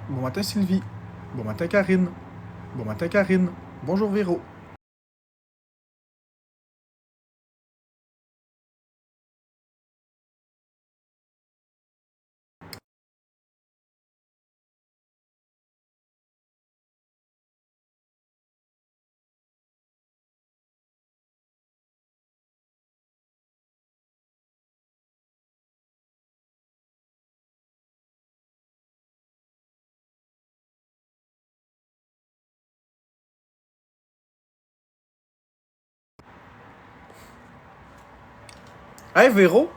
Bon matin Sylvie. Bon matin Karine. Bon matin Karine. Bonjour Véro. Hey Véro.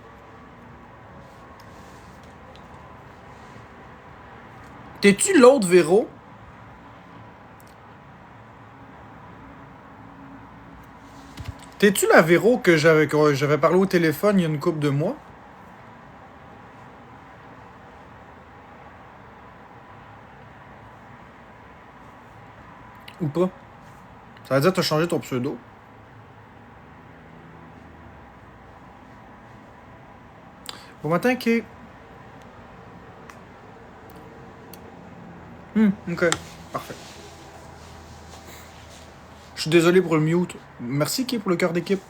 T'es-tu l'autre Véro? T'es-tu la Véro que j'avais parlé au téléphone il y a une couple de mois? Ou pas? Ça veut dire que t'as changé ton pseudo. Bon matin Kay. Ok. Parfait. Je suis désolé pour le mute. Merci Kay pour le cœur d'équipe.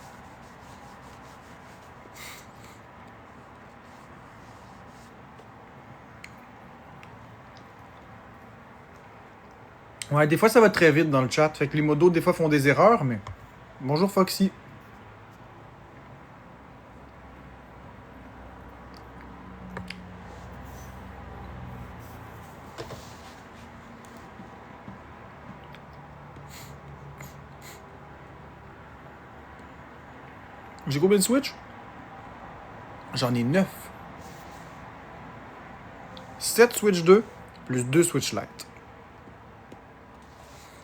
Ouais, des fois ça va très vite dans le chat. Fait que les modos des fois font des erreurs, mais... Bonjour Foxy. J'ai combien de Switch? J'en ai 9. 7 Switch 2, plus 2 Switch Lite.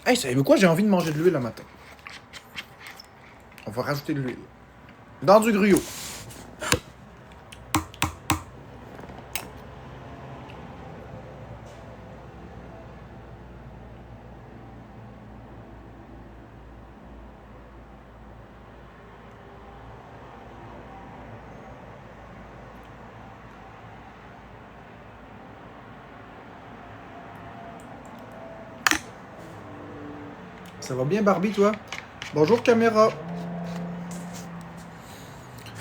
Hey, savez-vous quoi? J'ai envie de manger de l'huile le matin. On va rajouter de l'huile. Dans du gruau. Ça va bien, Barbie, toi? Bonjour, caméra.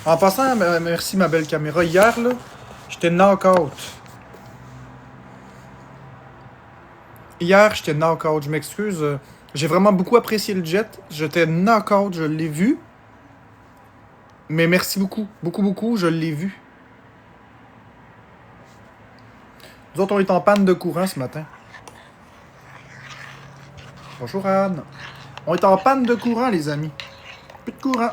En passant, merci, ma belle caméra. Hier, là, j'étais knock-out. Hier, j'étais knock-out. Je m'excuse. J'ai vraiment beaucoup apprécié le jet. J'étais knock-out, je l'ai vu. Mais merci beaucoup. Beaucoup, beaucoup, je l'ai vu. Nous autres, on est en panne de courant ce matin. Bonjour, Anne. On est en panne de courant, les amis. Plus de courant.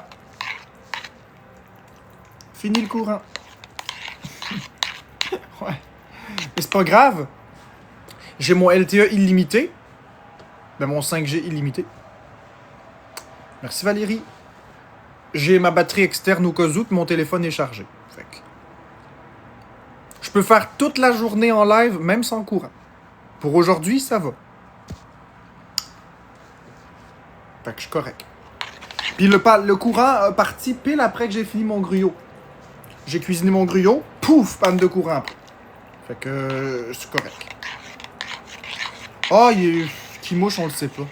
Fini le courant. Ouais. Mais c'est pas grave. J'ai mon LTE illimité. Ben, mon 5G illimité. Merci, Valérie. J'ai ma batterie externe au cas où, mon téléphone est chargé. Fait que... Je peux faire toute la journée en live, même sans courant. Pour aujourd'hui, ça va. Fait que je suis correct. Puis le courant a parti pile après que j'ai fini mon gruau. J'ai cuisiné mon gruau, pouf, panne de courant après. Fait que je suis correct. Ah, qui mouche, on le sait pas.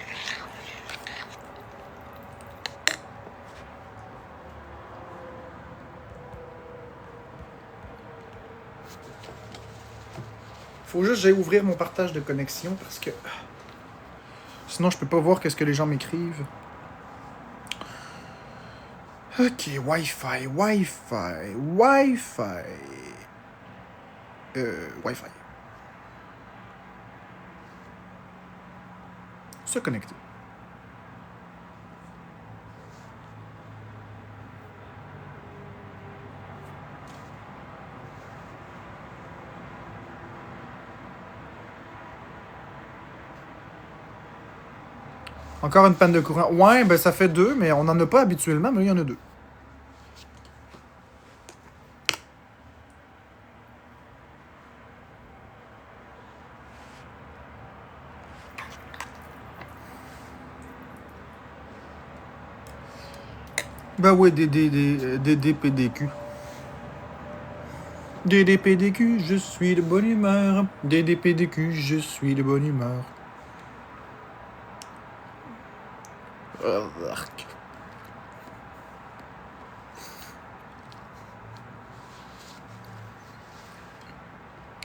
Faut juste que j'aille ouvrir mon partage de connexion parce que... Sinon, je peux pas voir qu'est-ce que les gens m'écrivent. Ok, Wi-Fi, Wi-Fi, Wi-Fi. Wi-Fi. Se connecter. Encore une panne de courant. Ouais, ben ça fait 2, mais on n'en a pas habituellement, mais il y en a 2. Ben oui, des PDQ. DDPDQ, je suis de bonne humeur. DDPDQ, je suis de bonne humeur. Arc.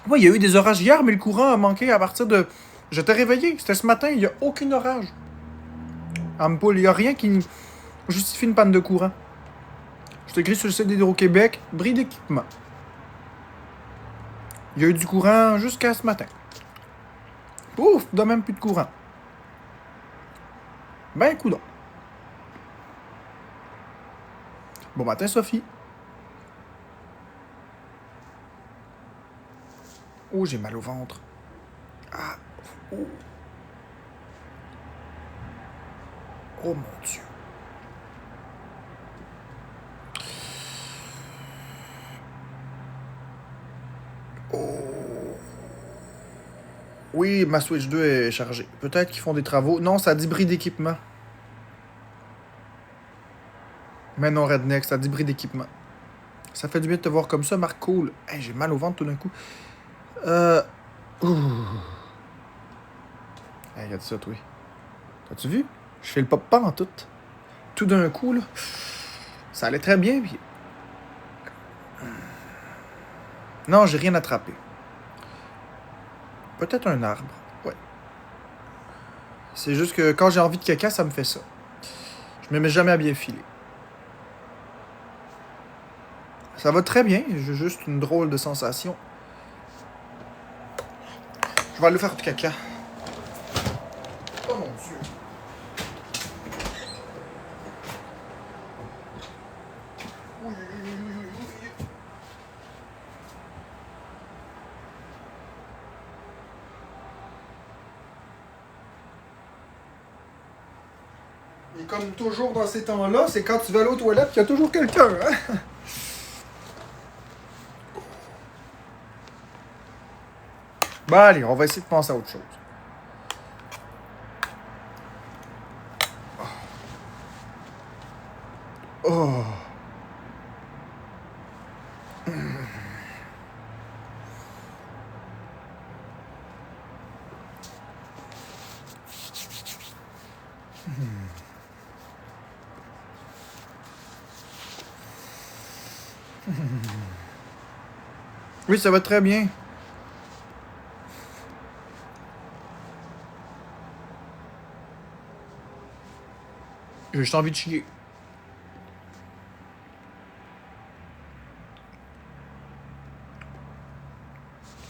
Ouais, il y a eu des orages hier, mais le courant a manqué à partir de... J'étais réveillé, c'était ce matin, il n'y a aucun orage. Ampoule, il n'y a rien qui justifie une panne de courant. Je t'écris sur le site d'Hydro-Québec, bris d'équipement. Il y a eu du courant jusqu'à ce matin. Ouf, il n'y a même plus de courant. Ben, coudonc. Bon matin, Sophie. Oh, j'ai mal au ventre. Ah. Oh. Oh mon Dieu. Oh. Oui, ma Switch 2 est chargée. Peut-être qu'ils font des travaux. Non, ça dit bris d'équipement. Mais non, Redneck, ça dit bris d'équipement. Ça fait du bien de te voir comme ça, Marc. Cool. Hey, j'ai mal au ventre tout d'un coup. Ouh. Hey, regarde ça, toi. T'as-tu vu? Je fais le pop-pas en tout. Tout d'un coup, là. Ça allait très bien, puis... Non, j'ai rien attrapé. Peut-être un arbre. Ouais. C'est juste que quand j'ai envie de caca, ça me fait ça. Je me mets jamais à bien filer. Ça va très bien, j'ai juste une drôle de sensation. Je vais aller faire du caca. Oh mon Dieu. Et comme toujours dans ces temps-là, c'est quand tu vas aller aux toilettes qu'il y a toujours quelqu'un, hein? Bon, allez, on va essayer de penser à autre chose. Oh. Oui, ça va très bien. J'ai juste envie de chier.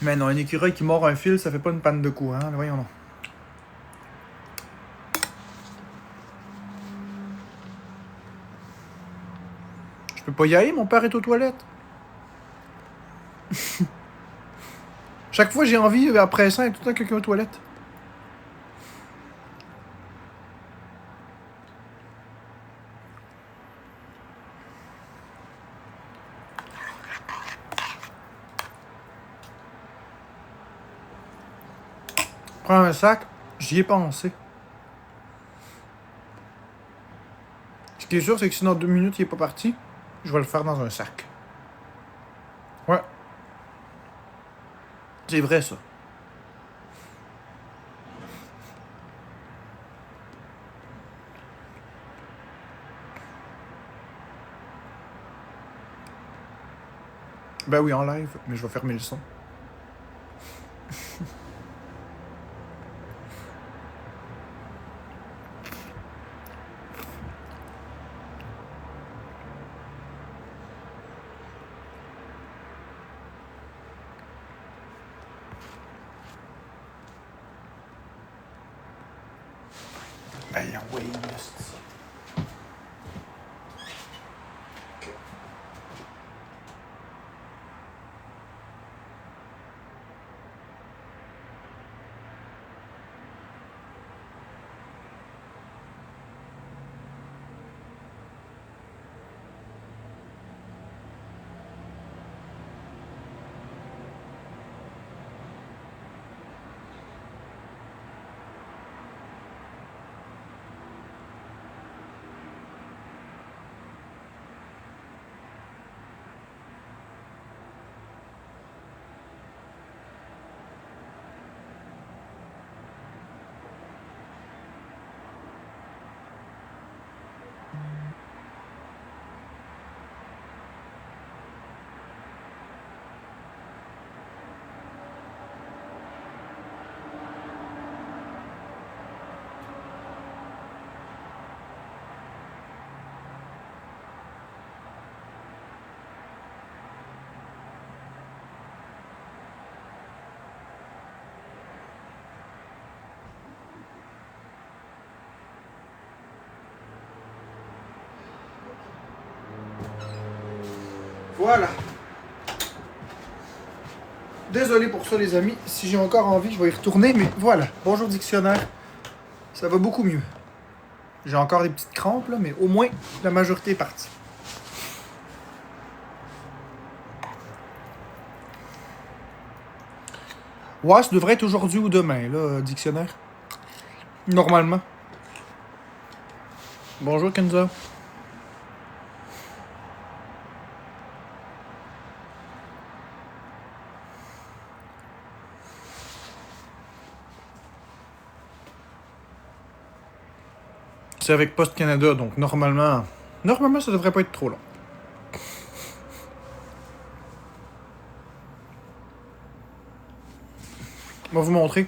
Mais non, un écureuil qui mord un fil, ça fait pas une panne de courant, là, voyons non. Je peux pas y aller, mon père est aux toilettes. Chaque fois j'ai envie, après ça, il y a tout le temps quelqu'un aux toilettes. Prends un sac, j'y ai pensé. Ce qui est sûr, c'est que si dans 2 minutes il est pas parti, je vais le faire dans un sac. Ouais. C'est vrai, ça. Ben oui, en live, mais je vais fermer le son. Ben oui, esti. Voilà. Désolé pour ça, les amis. Si j'ai encore envie, je vais y retourner, mais voilà. Bonjour, dictionnaire. Ça va beaucoup mieux. J'ai encore des petites crampes, là, mais au moins, la majorité est partie. Ouais, ça devrait être aujourd'hui ou demain, là, dictionnaire. Normalement. Bonjour, Kenza. C'est avec Post Canada, donc normalement, ça devrait pas être trop long. On va vous montrer.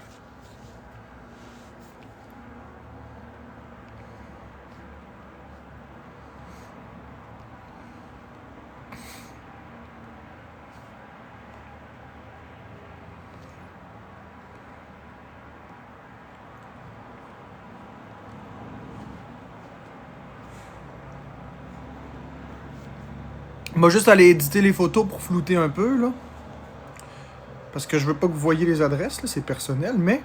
On va juste aller éditer les photos pour flouter un peu, là. Parce que je veux pas que vous voyez les adresses, là, c'est personnel, mais...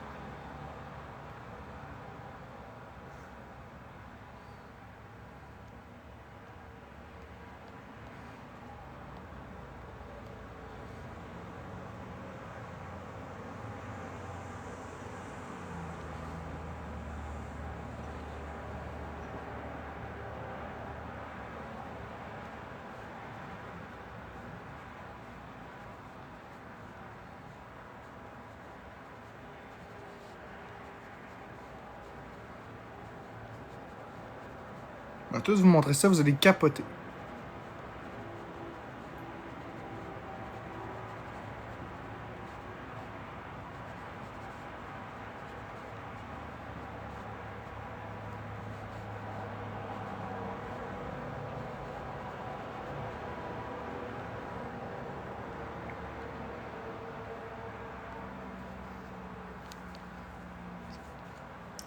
On va tous vous montrer ça, vous allez capoter.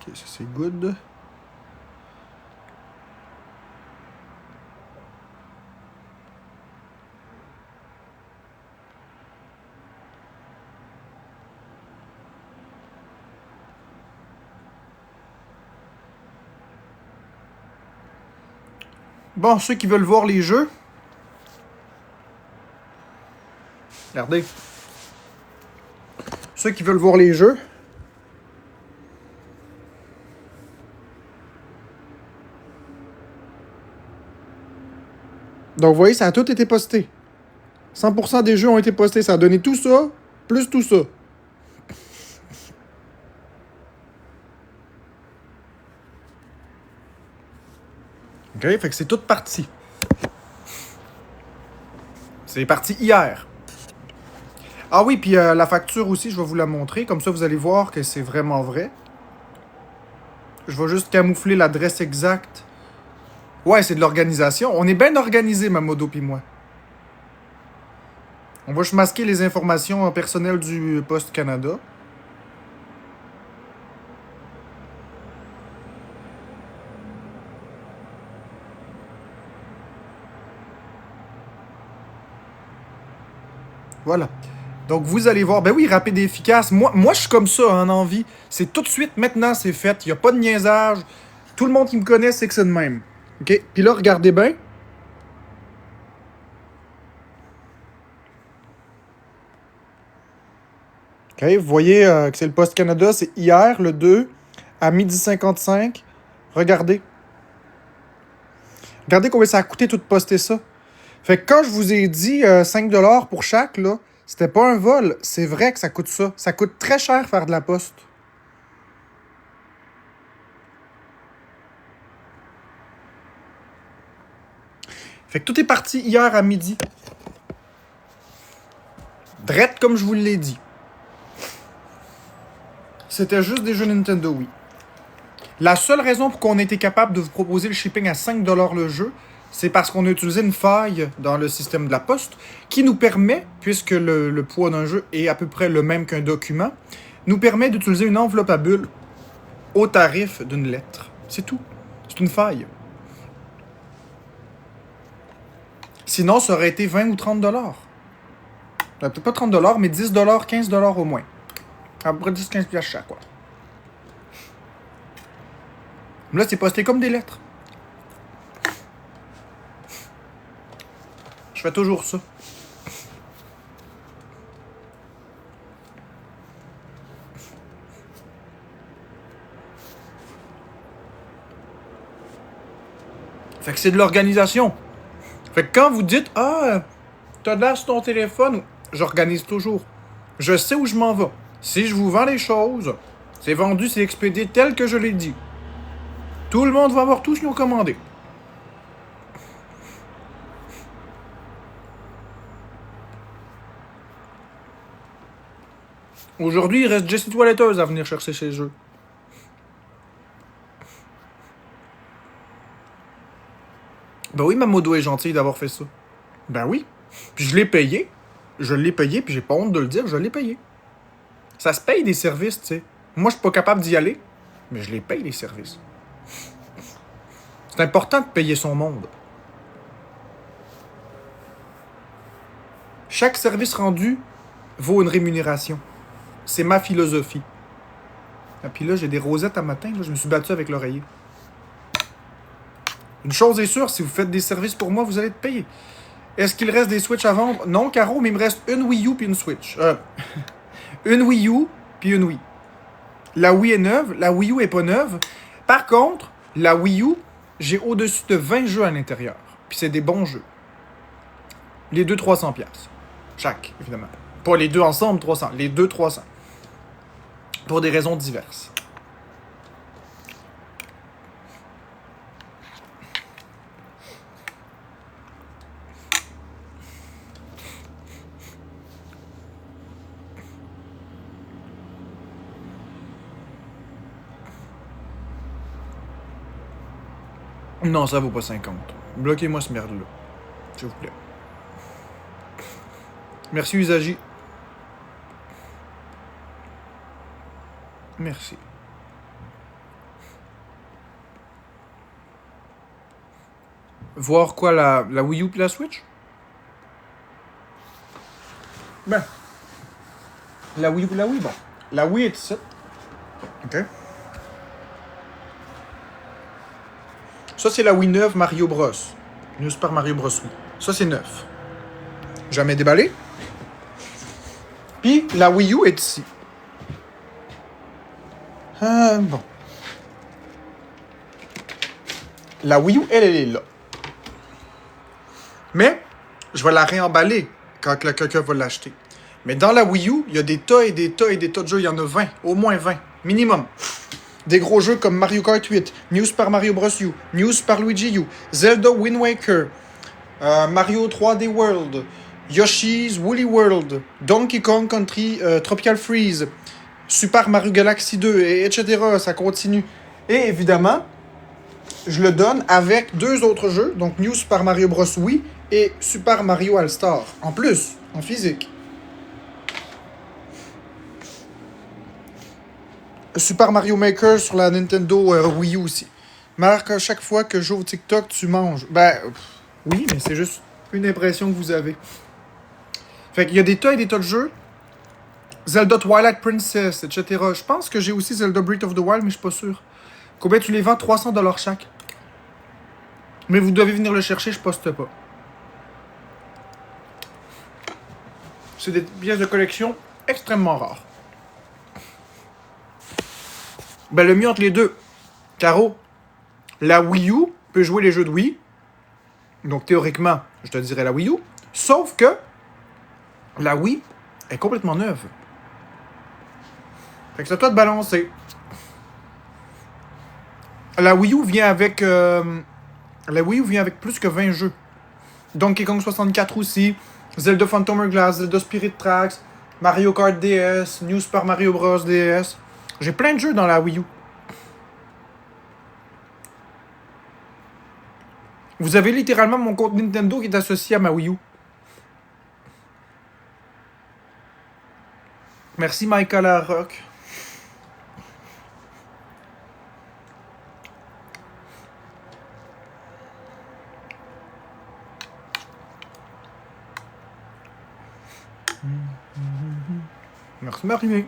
Ok, ça c'est good. Bon, ceux qui veulent voir les jeux... Regardez. Ceux qui veulent voir les jeux... Donc, vous voyez, ça a tout été posté. 100% des jeux ont été postés. Ça a donné tout ça, plus tout ça. OK? Fait que c'est tout parti. C'est parti hier. Ah oui, puis la facture aussi, je vais vous la montrer. Comme ça, vous allez voir que c'est vraiment vrai. Je vais juste camoufler l'adresse exacte. Ouais, c'est de l'organisation. On est bien organisé, Mamodo puis moi. On va juste masquer les informations personnelles du Post Canada. Voilà. Donc, vous allez voir. Ben oui, rapide et efficace. Moi je suis comme ça, en envie. C'est tout de suite, maintenant, c'est fait. Il n'y a pas de niaisage. Tout le monde qui me connaît sait que c'est de même. OK? Puis là, regardez bien. OK? Vous voyez que c'est le Post Canada. C'est hier, le 2, à 12h55. Regardez. Regardez combien ça a coûté tout de poster ça. Fait que quand je vous ai dit 5$ pour chaque, là, c'était pas un vol. C'est vrai que ça coûte ça. Ça coûte très cher faire de la poste. Fait que tout est parti hier à midi. Drette comme je vous l'ai dit. C'était juste des jeux Nintendo Wii. La seule raison pour qu'on ait été capable de vous proposer le shipping à 5$ le jeu, c'est parce qu'on a utilisé une faille dans le système de la poste qui nous permet, puisque le poids d'un jeu est à peu près le même qu'un document, nous permet d'utiliser une enveloppe à bulles au tarif d'une lettre. C'est tout. C'est une faille. Sinon, ça aurait été 20 ou 30 dollars. Peut-être pas 30 dollars, mais 10 dollars, 15 dollars au moins. À peu près 10-15 piastres chaque, quoi. Là, c'est posté comme des lettres. Je fais toujours ça. Fait que c'est de l'organisation. Fait que quand vous dites « Ah, t'as de l'air sur ton téléphone », j'organise toujours. Je sais où je m'en vais. Si je vous vends les choses, c'est vendu, c'est expédié tel que je l'ai dit. Tout le monde va avoir tout ce qu'ils ont commandé. Aujourd'hui, il reste Jessie Toiletteuse à venir chercher chez eux. Ben oui, ma modo est gentille d'avoir fait ça. Ben oui. Puis je l'ai payé. Je l'ai payé, puis j'ai pas honte de le dire, je l'ai payé. Ça se paye des services, tu sais. Moi, je suis pas capable d'y aller, mais je les paye, les services. C'est important de payer son monde. Chaque service rendu vaut une rémunération. C'est ma philosophie. Et puis là, j'ai des rosettes à matin, là, je me suis battu avec l'oreiller. Une chose est sûre, si vous faites des services pour moi, vous allez être payé. Est-ce qu'il reste des Switch à vendre? Non, Caro, mais il me reste une Wii U puis une Switch. Une Wii U puis une Wii. La Wii est neuve, la Wii U est pas neuve. Par contre, la Wii U, j'ai au-dessus de 20 jeux à l'intérieur. Puis c'est des bons jeux. Les deux, 300$. Chaque, évidemment. Pas les deux ensemble, 300. Les deux, 300. Pour des raisons diverses. Non, ça vaut pas 50. Bloquez-moi ce merde-là. S'il vous plaît. Merci, Usagi. Merci. Voir quoi, la Wii U puis la Switch? Ben. La Wii U puis la Wii, bon. La Wii est ici. OK. Ça, c'est la Wii 9 Mario Bros. New Super Mario Bros. Wii. Ça, c'est neuf. Jamais déballé. Puis, la Wii U est ici. Bon. La Wii U, elle est là. Mais, je vais la réemballer quand quelqu'un va l'acheter. Mais dans la Wii U, il y a des tas et des tas et des tas de jeux. Il y en a 20. Au moins 20. Minimum. Des gros jeux comme Mario Kart 8, New Super Mario Bros. U, New Super Luigi U, Zelda Wind Waker, Mario 3D World, Yoshi's Woolly World, Donkey Kong Country Tropical Freeze, Super Mario Galaxy 2, etc. Ça continue. Et évidemment, je le donne avec deux autres jeux, donc New Super Mario Bros. Wii et Super Mario All-Star. En plus, en physique. Super Mario Maker sur la Nintendo Wii U aussi. Marc, à chaque fois que j'ouvre TikTok, tu manges. Ben, oui, mais c'est juste une impression que vous avez. Fait qu'il y a des tas et des tas de jeux. Zelda Twilight Princess, etc. Je pense que j'ai aussi Zelda Breath of the Wild, mais je suis pas sûr. Combien tu les vends? 300$ chaque. Mais vous devez venir le chercher, je poste pas. C'est des pièces de collection extrêmement rares. Ben, le mieux entre les deux. Caro, la Wii U peut jouer les jeux de Wii. Donc, théoriquement, je te dirais la Wii U. Sauf que la Wii est complètement neuve. Fait que c'est à toi de balancer. La Wii U vient avec... la Wii U vient avec plus que 20 jeux. Donkey Kong 64 aussi. Zelda Phantom Hourglass, Zelda Spirit Tracks, Mario Kart DS, New Super Mario Bros. DS. J'ai plein de jeux dans la Wii U. Vous avez littéralement mon compte Nintendo qui est associé à ma Wii U. Merci Michael Larocque. Merci de m'arriver.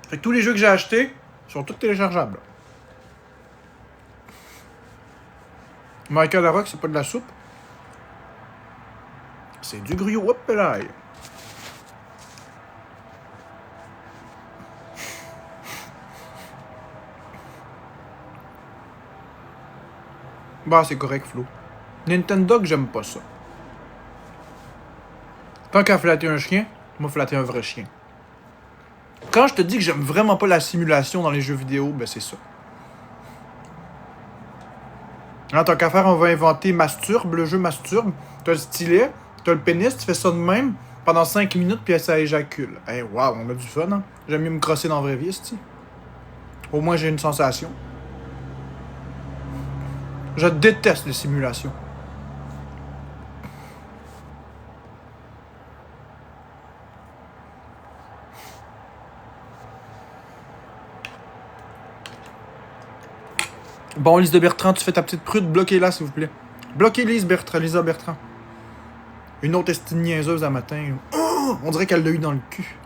Fait que tous les jeux que j'ai achetés sont tous téléchargeables. Michael Larocque, c'est pas de la soupe. C'est du gruyot. Hop là. Bah, c'est correct, Flo. Nintendo, j'aime pas ça. Tant qu'à flatter un chien, moi flatter un vrai chien. Quand je te dis que j'aime vraiment pas la simulation dans les jeux vidéo, ben c'est ça. En tant qu'à faire, on va inventer Masturbe, le jeu Masturbe. T'as le stylet, t'as le pénis, tu fais ça de même pendant 5 minutes, puis ça éjacule. Hey, wow, on a du fun, hein? J'aime mieux me crosser dans la vraie vie, c'ti. Au moins, j'ai une sensation. Je déteste les simulations. Bon, Lise de Bertrand, tu fais ta petite prude, bloquez-la, s'il vous plaît. Bloquez Lisa Bertrand. Une autre estime niaiseuse à matin. Oh, on dirait qu'elle l'a eu dans le cul.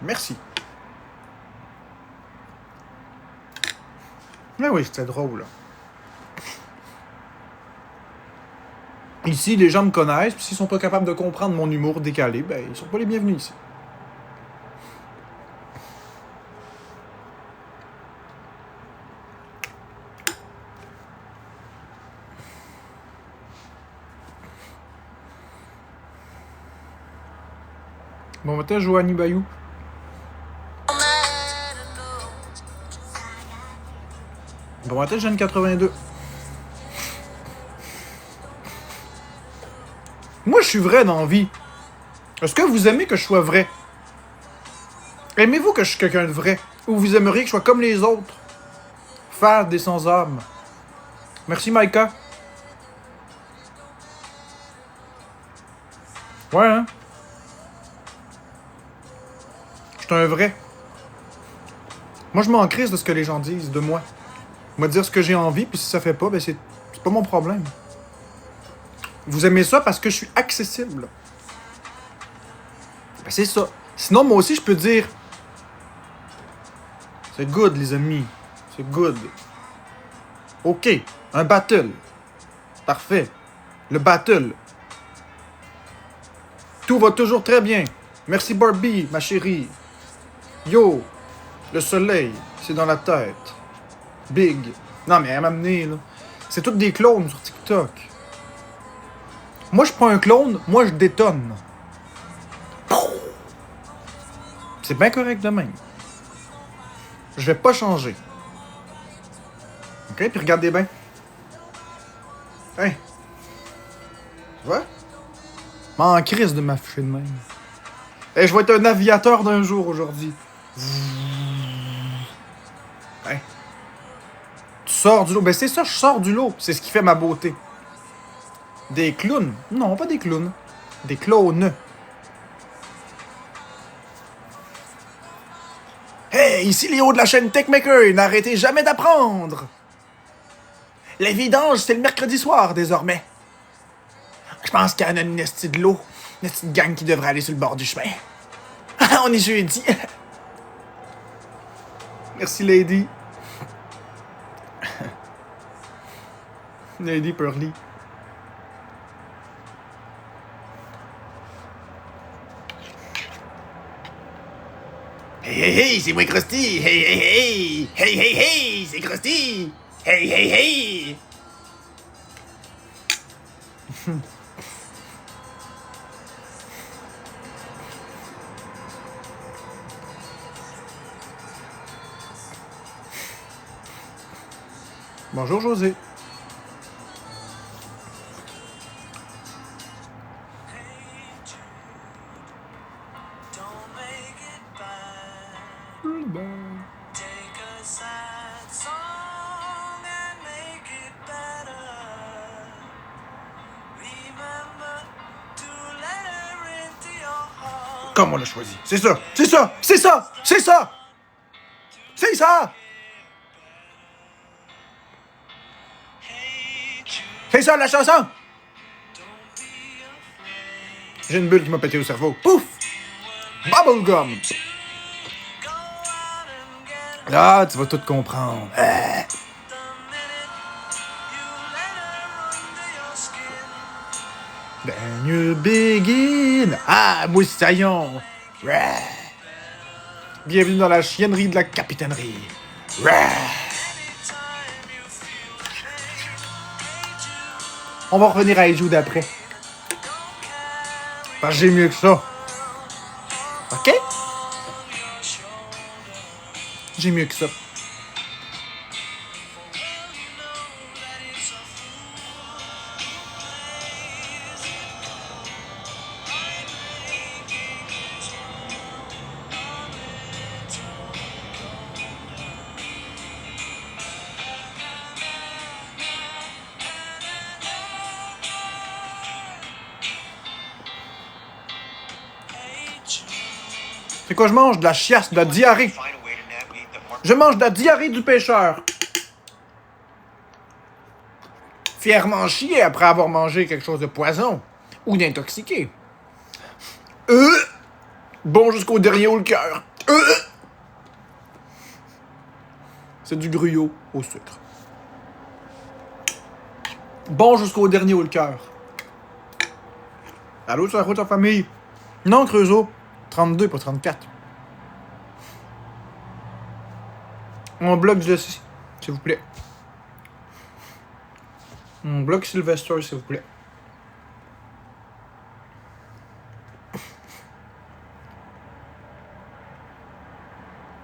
Merci. Mais oui, c'était drôle. Ici, les gens me connaissent, puis s'ils sont pas capables de comprendre mon humour décalé, ben, ils sont pas les bienvenus ici. Bon matin, Joanie Bayou. Bon matin, Jeanne 82. Moi, je suis vrai dans la vie. Est-ce que vous aimez que je sois vrai? Aimez-vous que je suis quelqu'un de vrai? Ou vous aimeriez que je sois comme les autres? Faire des sans-âmes. Merci, Maïka. Ouais, hein? Je suis un vrai. Moi, je m'en crisse de ce que les gens disent de moi. Moi, dire ce que j'ai envie, puis si ça fait pas, ben c'est pas mon problème. Vous aimez ça parce que je suis accessible. Ben c'est ça. Sinon, moi aussi, je peux dire... C'est good, les amis. C'est good. OK. Un battle. Parfait. Le battle. Tout va toujours très bien. Merci Barbie, ma chérie. Yo. Le soleil, c'est dans la tête. Big. Non, mais elle m'a amené, là. C'est toutes des clones sur TikTok. Moi, je prends un clone, moi, je détonne. C'est bien correct de même. Je vais pas changer. OK? Puis regardez bien. Hein? Tu vois? En crise de m'afficher de même. Hey, je vais être un aviateur d'un jour aujourd'hui. Hein? Tu sors du lot. Ben c'est ça, je sors du lot. C'est ce qui fait ma beauté. Des clowns? Non, pas des clowns. Des clones. Hey, ici Léo de la chaîne Techmaker. N'arrêtez jamais d'apprendre. Les vidanges, c'est le mercredi soir désormais. Je pense qu'il y en a une estie de l'eau. Une petite gang qui devrait aller sur le bord du chemin. On est jeudi. Merci, Lady. Lady Pearly. Hey, hey, hey, c'est moi Krusty. Hey, hey, hey. Hey, hey, hey, c'est Krusty. Hey, hey, hey. Bonjour José. Comme on l'a choisi. C'est ça, c'est ça, c'est ça, c'est ça, c'est ça. C'est ça la chanson! J'ai une bulle qui m'a pété au cerveau. Pouf! Bubblegum! Ah, tu vas tout comprendre. Then you begin. Ah, moussaillon. Bienvenue dans la chiennerie de la capitainerie. On va revenir à Eju d'après. Parce que j'ai mieux que ça. OK? J'ai mieux que ça. C'est quoi je mange? De la chiasse, de la diarrhée. Je mange de la diarrhée du pêcheur. Fièrement chier après avoir mangé quelque chose de poison ou d'intoxiqué. Bon jusqu'au dernier haut le cœur. C'est du gruyot au sucre. Bon jusqu'au dernier haut le cœur. Allô, sur la route en famille? Non, Creusot. 32, pas 34. On bloque de s'il vous plaît. On bloque Sylvester, s'il vous plaît.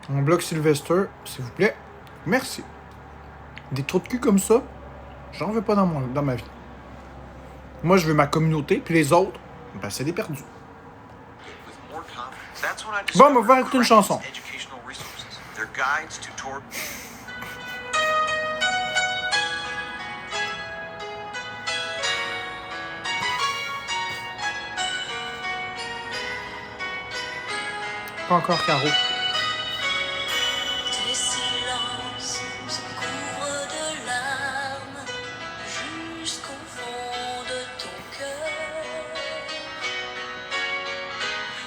On bloque Sylvester, s'il vous plaît. Merci. Des trous de cul comme ça, j'en veux pas dans ma vie. Moi, je veux ma communauté, puis les autres, ben, c'est des perdus. Bon, on va faire écouter une chanson. Pas encore Caro. Tes silences se couvrent de larmes jusqu'au fond de ton cœur.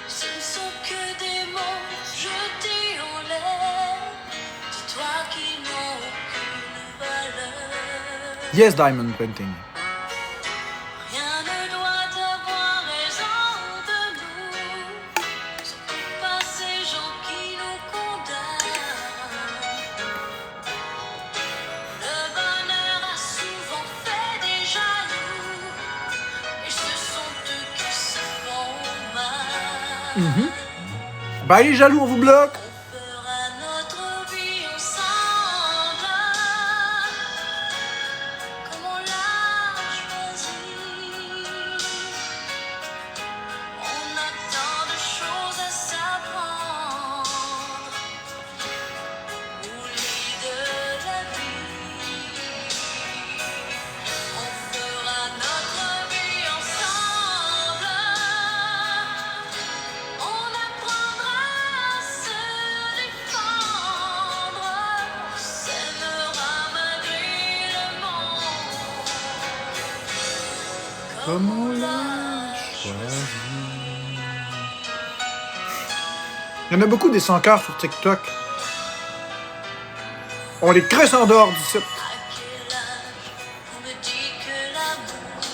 Ce ne sont que des mots jetés en l'air. Dis-toi qu'ils n'ont aucune valeur. Yes, Diamond Painting. Rien ne doit avoir raison de nous, surtout pas ces gens qui nous condamnent. Le bonheur a souvent fait des jaloux, et ce sont eux qui se font mal. Ben, les jaloux, on vous bloque. On fera notre vie ensemble, comme on l'a choisi. On a tant de choses à s'apprendre au lit de la vie. On fera notre vie ensemble. On apprendra à se défendre. On s'aimera malgré le monde. Comme on l'a choisi. Il y en a beaucoup des sans-cœurs sur TikTok. On les crée en dehors du site. À quel âge on me dit que l'amour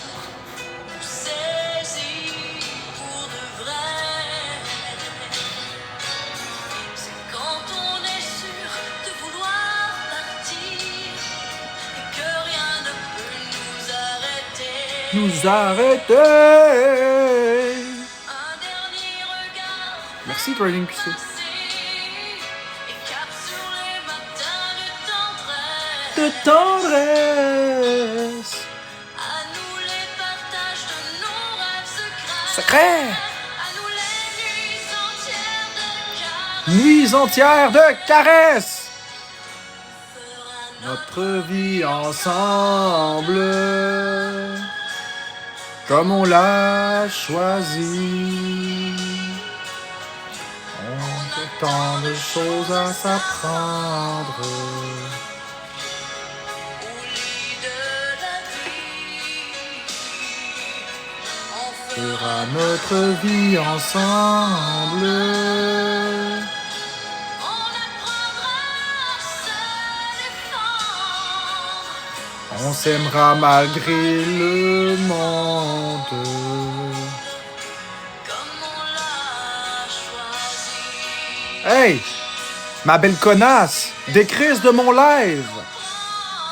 nous saisit pour de vrai? C'est quand on est sûr de vouloir partir et que rien ne peut nous arrêter. Nous arrêter. Un dernier regard Merci, Trading PC. et cap sur les matins de tendresse. De tendresse. À nous les partages de nos rêves secrets. Secret. À nous les Nuits entières de caresses. fera Notre vie ensemble. Comme on l'a choisi. On a tant de choses à s'apprendre. au lit de la vie. fera notre vie ensemble. On apprendra à se défendre. On s'aimera malgré le monde. Comme on l'a choisi. Hey! Ma belle connasse! Des crises de mon live!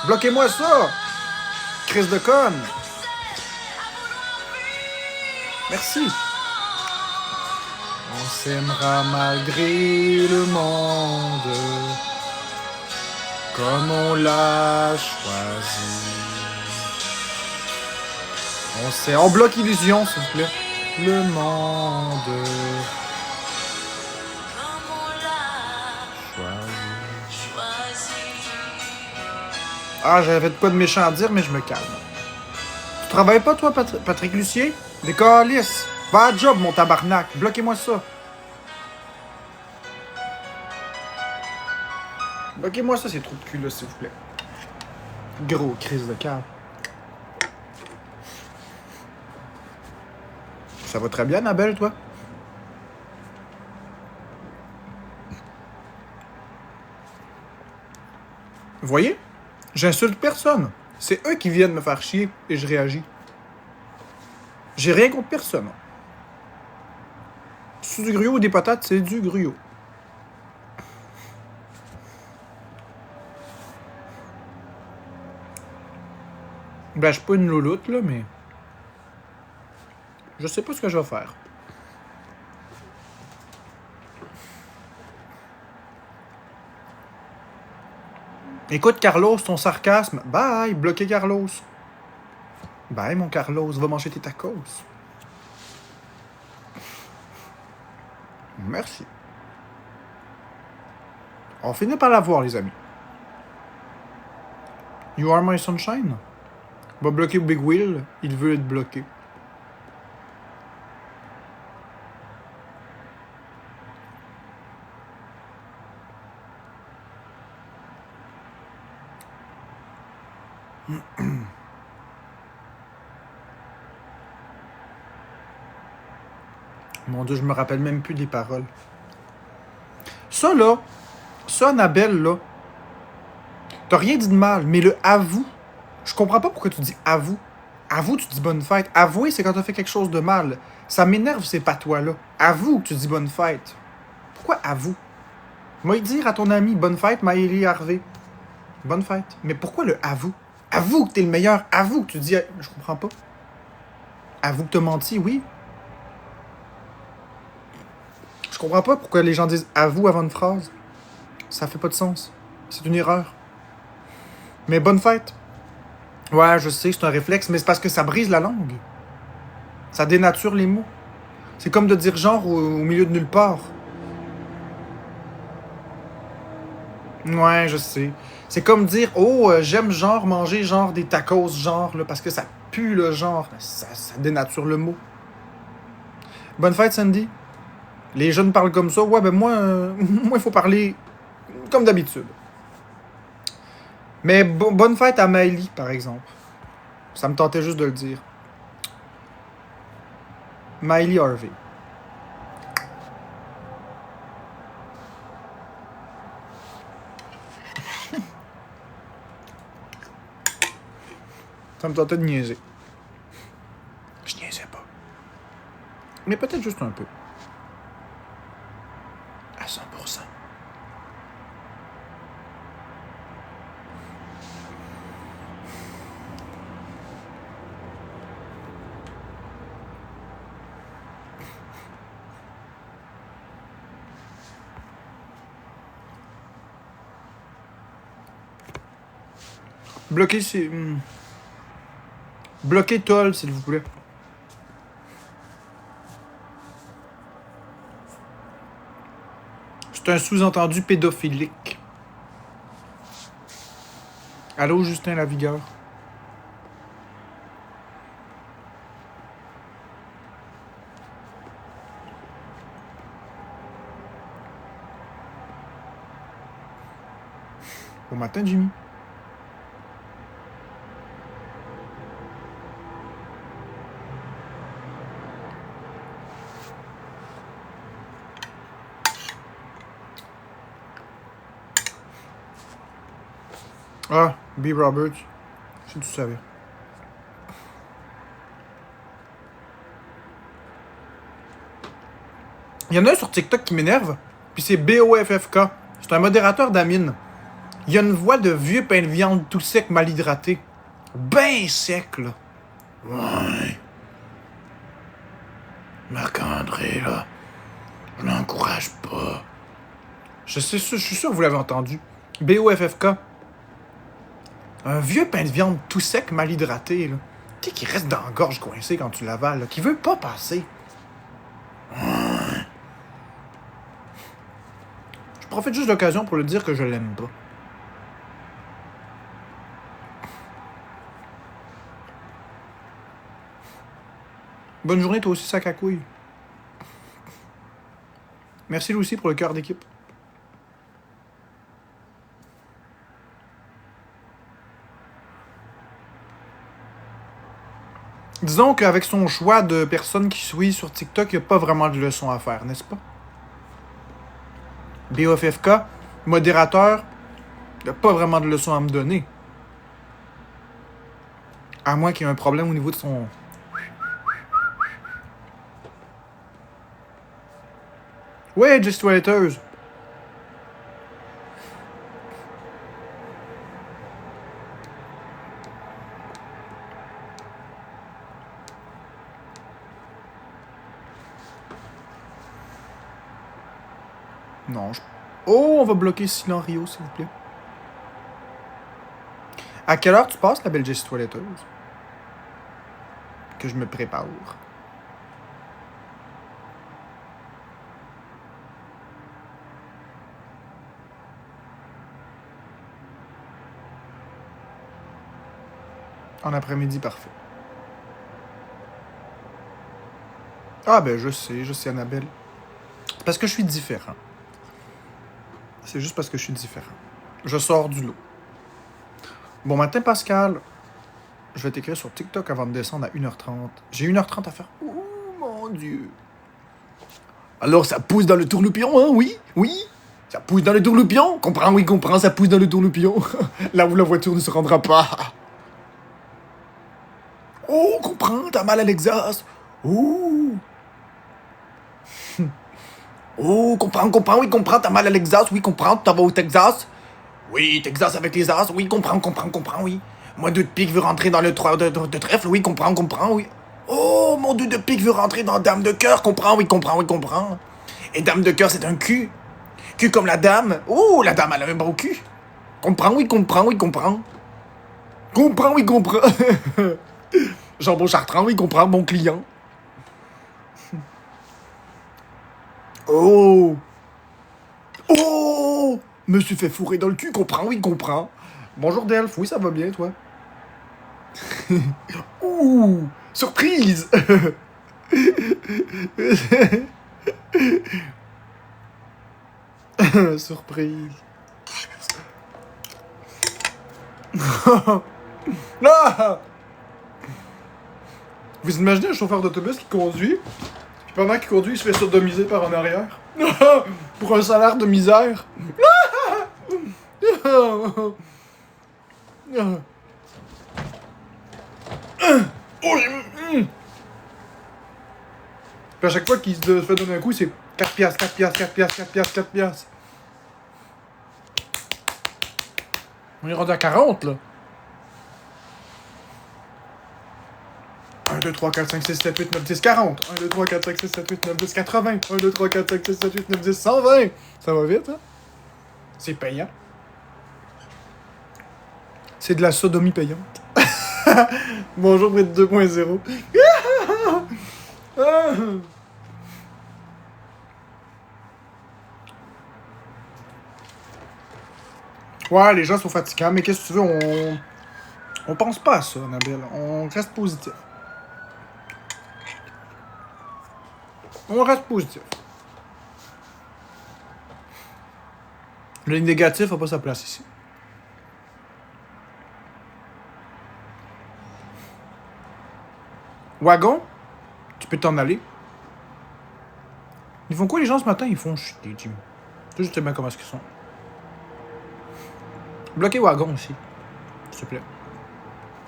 Bloquez-moi ça! Crise de conne! Merci! On s'aimera malgré le monde, comme on l'a choisi. On bloque Illusion, s'il vous plaît. Le monde Comme on l'a choisi. choisi. Ah, j'avais de quoi de méchant à dire, mais je me calme. Tu travailles pas, toi, Patrick Lucier? Des calices! Va à job, mon tabarnak! Bloquez-moi ça! Bloquez-moi ça, ces trous de cul, là, s'il vous plaît. Gros crise de cœur. Ça va très bien, Annabelle, toi? Vous voyez? J'insulte personne. C'est eux qui viennent me faire chier et je réagis. J'ai rien contre personne. C'est du gruau ou des patates, c'est du gruau. Ben, je suis pas une louloute, là, mais... Je sais pas ce que je vais faire. Écoute, Carlos, ton sarcasme. Bye, bloquez Carlos. Bye, mon Carlos, va manger tes tacos. Merci. On finit par la voir, les amis. You are my sunshine. Va bloquer Big Will, il veut être bloqué. Mon Dieu, je me rappelle même plus des paroles. Ça, là, ça, Annabelle, là, t'as rien dit de mal, mais le avoue, je comprends pas pourquoi tu dis avoue. Avoue, tu dis bonne fête. Avouer, c'est quand t'as fait quelque chose de mal. Ça m'énerve, ces patois-là. Avoue que tu dis bonne fête. Pourquoi avoue? Moi, dire à ton ami bonne fête, Maëlie Harvey. Bonne fête. Mais pourquoi le avoue? Avoue que t'es le meilleur. Avoue que tu dis... Je comprends pas. Avoue que t'as menti, oui. Je comprends pas pourquoi les gens disent avoue avant une phrase. Ça fait pas de sens. C'est une erreur. Mais bonne fête. Ouais, je sais, c'est un réflexe, mais c'est parce que ça brise la langue. Ça dénature les mots. C'est comme de dire genre au milieu de nulle part. Ouais, je sais. C'est comme dire, oh, j'aime genre manger genre des tacos genre, là, parce que ça pue le genre. Ça dénature le mot. Bonne fête, Sandy. Les jeunes parlent comme ça. Ouais, ben moi, moi, il faut parler comme d'habitude. Mais bonne fête à Maëlie, par exemple. Ça me tentait juste de le dire. Maëlie Harvey. Ça me tentait de niaiser. Je niaisais pas. Mais peut-être juste un peu. À 100%. Bloquez, c'est... Bloquez Toll, s'il vous plaît. C'est un sous-entendu pédophilique. Allô, Justin Lavigueur? Bon matin, Jimmy. Ah, B. Roberts. Si tu savais. Il y en a un sur TikTok qui m'énerve, puis c'est BOFFK. C'est un modérateur d'Amine. Il a une voix de vieux pain de viande tout sec, mal hydraté. Ben sec, là. Ouais. Marc-André, là, je l'encourage pas. Je suis sûr que vous l'avez entendu. BOFFK. Un vieux pain de viande tout sec, mal hydraté, là. Tu sais, qui reste dans la gorge coincé quand tu l'avales, là, qui veut pas passer. Ouais. Je profite juste de l'occasion pour le dire que je l'aime pas. Bonne journée, toi aussi, sac à couilles. Merci, Lucie, pour le cœur d'équipe. Disons qu'avec son choix de personnes qui suivent sur TikTok, il n'y a pas vraiment de leçon à faire, n'est-ce pas? BOFFK, modérateur, il n'y a pas vraiment de leçon à me donner. À moins qu'il y ait un problème au niveau de son... Ouais, Just Toiletteuse. Non, je... Oh, on va bloquer Silan Rio, s'il vous plaît. À quelle heure tu passes, la belle Jessie Toiletteuse? Que je me prépare. En après-midi, parfait. Ah ben, je sais, Annabelle. Parce que je suis différent. C'est juste parce que je suis différent. Je sors du lot. Bon matin, Pascal. Je vais t'écrire sur TikTok avant de descendre à 1h30. J'ai 1h30 à faire. Oh mon Dieu. Alors, ça pousse dans le tourloupion, hein? Oui, oui. Ça pousse dans le tourloupion. Comprends, oui, comprends, ça pousse dans le tourloupion. Là où la voiture ne se rendra pas. Oh, comprends, t'as mal à l'exhaust. Oh. Oh, comprends, oui, comprends, t'as mal à l'exhaust. Oui, comprends, tu t'en vas au Texas. Oui, Texas avec les as. Oui, comprends, oui. Moi, deux de pique veut rentrer dans le 3 de trèfle. Oui, comprends, oui. Oh, mon deux de pique veut rentrer dans Dame de cœur. Comprends, oui, comprends. Et Dame de cœur, c'est un cul. Cul comme la dame. Oh, la dame, elle a un beau cul. Comprends, oui, comprends. Comprends, oui, comprends. Jambon Chartrand, oui, comprends, bon client. Oh. Oh. Me suis fait fourrer dans le cul, comprends, oui, comprends. Bonjour Delph, oui, ça va bien, toi? Ouh, surprise. Surprise. Ah! Vous imaginez un chauffeur d'autobus qui conduit, puis pendant qu'il conduit, il se fait sodomiser par en arrière? Pour un salaire de misère. Oh, puis à chaque fois qu'il se fait donner un coup, c'est 4 piastres, 4 piastres, 4 piastres, 4 piastres, 4 piastres. On est rendu à 40, là. 1, 2, 3, 4, 5, 6, 7, 8, 9, 10, 40. 1, 2, 3, 4, 5, 6, 7, 8, 9, 10, 80. 1, 2, 3, 4, 5, 6, 7, 8, 9, 10, 120. Ça va vite, hein? C'est payant. C'est de la sodomie payante. Bonjour, Brett 2.0. Ouais, les gens sont fatigants, mais qu'est-ce que tu veux, on pense pas à ça, Annabelle. On reste positif. Le négatif n'a pas sa place ici. Wagon, tu peux t'en aller. Ils font quoi les gens ce matin? Ils font chier, Jim. Tu sais bien comment est-ce qu'ils sont. Bloquer Wagon aussi. s'il te plaît.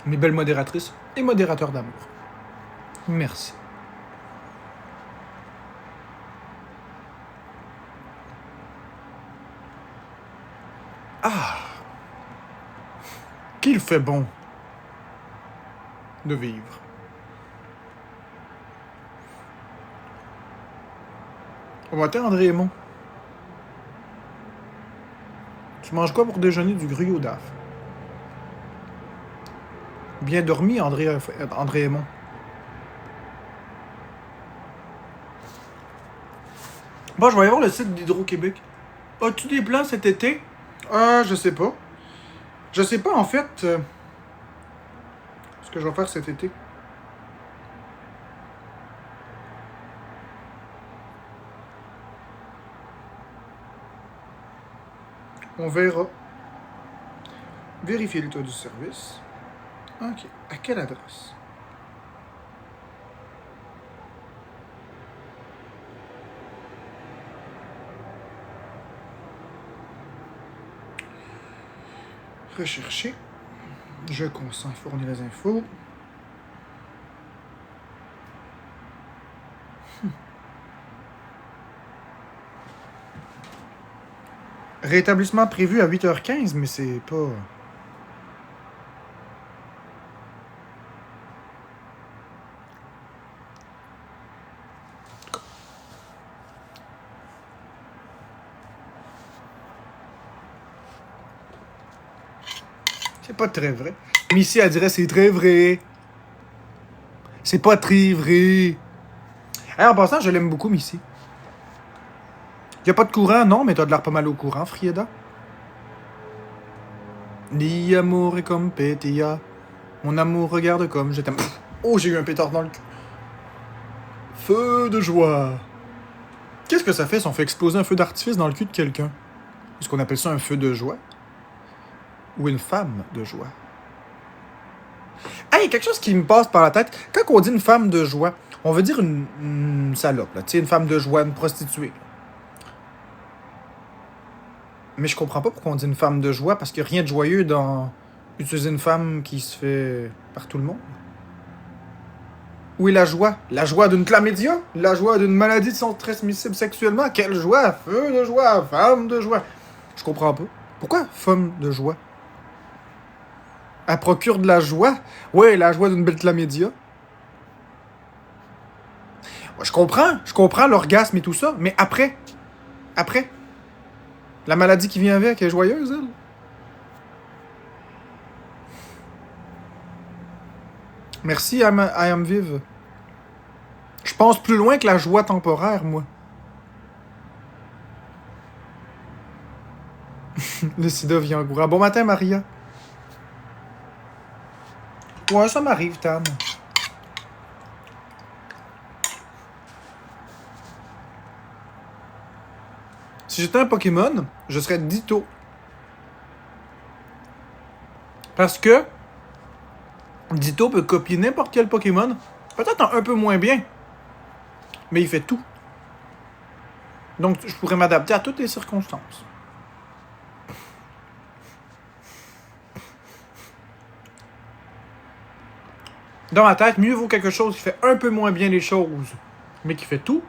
Mes belles modératrices et modérateurs d'amour. Merci. Ah! Qu'il fait bon de vivre. Bon matin, André Aymon. Tu manges quoi pour déjeuner? Du gruyot au daf. Bien dormi, André Aymon. Bon, je vais aller voir le site d'Hydro-Québec. As-tu des plans cet été? Je sais pas. Je sais pas, en fait, ce que je vais faire cet été. On verra. Vérifier l'état du service. OK. À quelle adresse? Rechercher. Je consens à fournir les infos. Rétablissement prévu à 8h15, mais c'est pas... C'est pas très vrai. Missy, elle dirait c'est très vrai. C'est pas très vrai. Hey, en passant, je l'aime beaucoup, Missy. Y'a pas de courant, non, mais t'as de l'air pas mal au courant, Frieda. Ni amour est comme Pétia. Mon amour regarde comme je t'aime. Oh, j'ai eu un pétard dans le cul. Feu de joie. Qu'est-ce que ça fait si on fait exploser un feu d'artifice dans le cul de quelqu'un? Est-ce qu'on appelle ça un feu de joie? Ou une femme de joie? Hey, quelque chose qui me passe par la tête. Quand on dit une femme de joie, on veut dire une salope, là. Tu sais, une femme de joie, une prostituée. Mais je comprends pas pourquoi on dit une femme de joie, parce qu'il n'y a rien de joyeux dans utiliser une femme qui se fait par tout le monde. Où est la joie? La joie d'une chlamydia? La joie d'une maladie de son transmissible sexuellement? Quelle joie? Feu de joie? Femme de joie? Je comprends pas. Pourquoi femme de joie? Elle procure de la joie? Ouais, la joie d'une belle chlamydia. Je comprends l'orgasme et tout ça, mais après, la maladie qui vient avec est joyeuse, elle. Merci, I am vive. Je pense plus loin que la joie temporaire, moi. Le sida vient en courant. Bon matin, Maria. Ouais, ça m'arrive, Tam. Si j'étais un Pokémon, je serais Ditto. Parce que Ditto peut copier n'importe quel Pokémon, peut-être un peu moins bien, mais il fait tout. Donc, je pourrais m'adapter à toutes les circonstances. Dans ma tête, mieux vaut quelque chose qui fait un peu moins bien les choses, mais qui fait tout,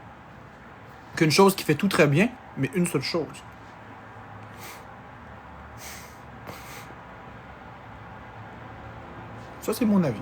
qu'une chose qui fait tout très bien, mais une seule chose. Ça, c'est mon avis.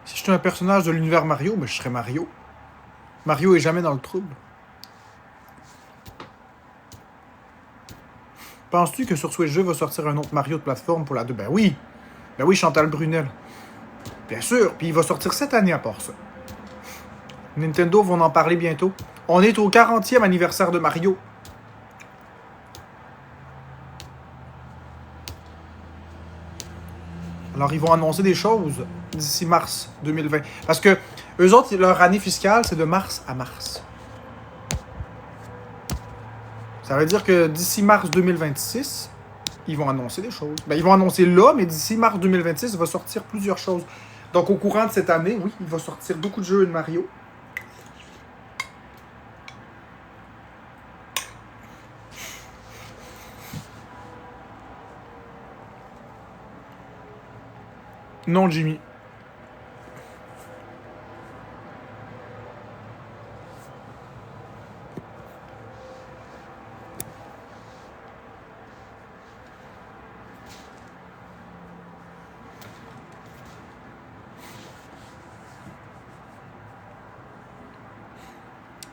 Si j'étais un personnage de l'univers Mario, ben je serais Mario. Mario est jamais dans le trouble. Penses-tu que sur Switch 2 va sortir un autre Mario de plateforme pour la 2? Ben oui! Ben oui, Chantal Brunel. Bien sûr, puis il va sortir cette année à part ça. Nintendo vont en parler bientôt. On est au 40e anniversaire de Mario. Alors, ils vont annoncer des choses d'ici mars 2020. Parce que eux autres, leur année fiscale, c'est de mars à mars. Ça veut dire que d'ici mars 2026, ils vont annoncer des choses. Ben, ils vont annoncer là, mais d'ici mars 2026, il va sortir plusieurs choses. Donc, au courant de cette année, oui, il va sortir beaucoup de jeux de Mario. Non, Jimmy.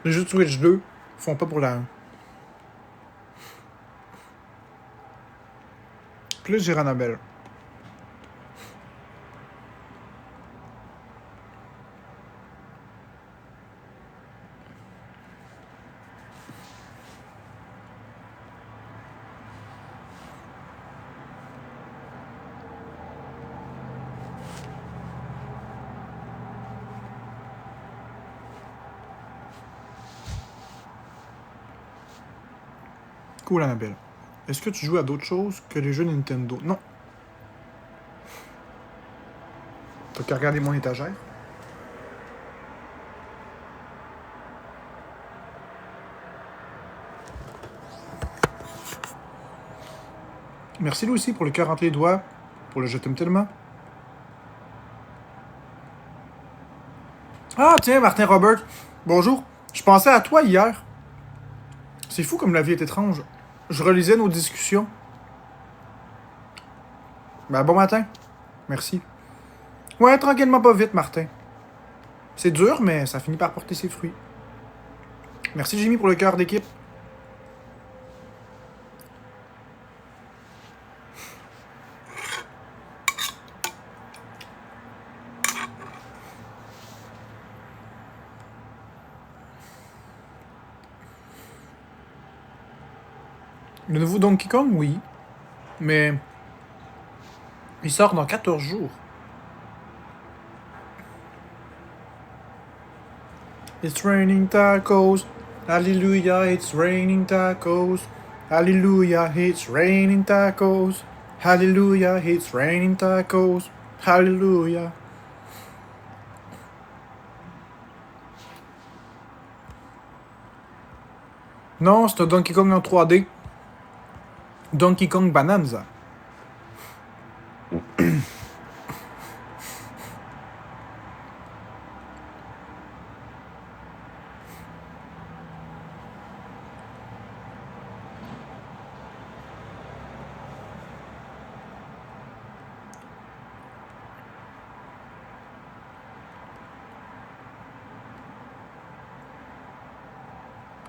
Les jeux de Switch 2 font pas pour la 1. Plus j'irai Annabelle. Cool, Annabelle. Est-ce que tu joues à d'autres choses que les jeux Nintendo? Non. T'as qu'à regarder mon étagère. Merci Lucie pour le cœur entre les doigts, pour le je t'aime tellement. Ah tiens, Martin Robert. Bonjour. Je pensais à toi hier. C'est fou comme la vie est étrange. Je relisais nos discussions. Ben bon matin. Merci. Ouais, tranquillement pas vite, Martin. C'est dur, mais ça finit par porter ses fruits. Merci Jimmy pour le cœur d'équipe. Le nouveau Donkey Kong, oui. Mais il sort dans 14 jours. It's raining tacos. Hallelujah, it's raining tacos. Hallelujah, it's raining tacos. Hallelujah, it's raining tacos. Hallelujah. Non, c'est un Donkey Kong en 3D. Donkey Kong Bonanza.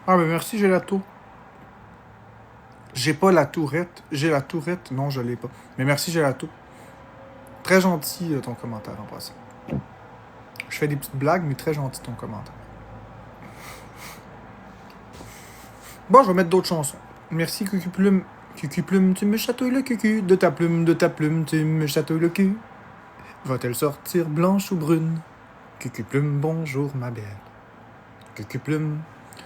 Ah, ben merci, Gelato. J'ai pas la tourette. J'ai la tourette. Non, je l'ai pas. Mais merci, Gelato. Très gentil ton commentaire en passant. Je fais des petites blagues, mais très gentil ton commentaire. Bon, je vais mettre d'autres chansons. Merci, Cucu-Plume. Cucu-Plume, tu me chatouilles le cucu. De ta plume, tu me chatouilles le cul. Va-t-elle sortir blanche ou brune? Cucu-Plume, bonjour ma belle. Cucu-Plume,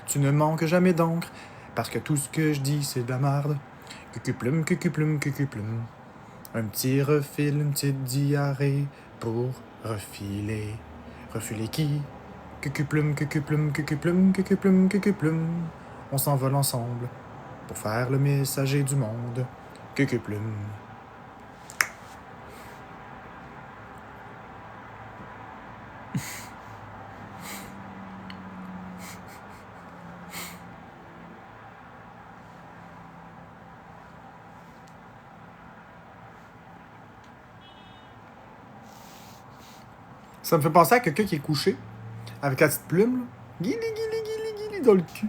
tu ne manques jamais d'encre, parce que tout ce que je dis, c'est de la merde. Cucu-Plume, Cucu-Plume, Cucu-Plume. Un petit refil, une petite diarrhée pour refiler. Refiler qui? Cucu-Plume, Cucu-Plume, Cucu-Plume, Cucu-Plume, Cucu-Plume. On s'envole ensemble pour faire le messager du monde. Cucu-Plume. Ça me fait penser à quelqu'un qui est couché avec la petite plume, là. Guili, guili, guili, guili dans le cul.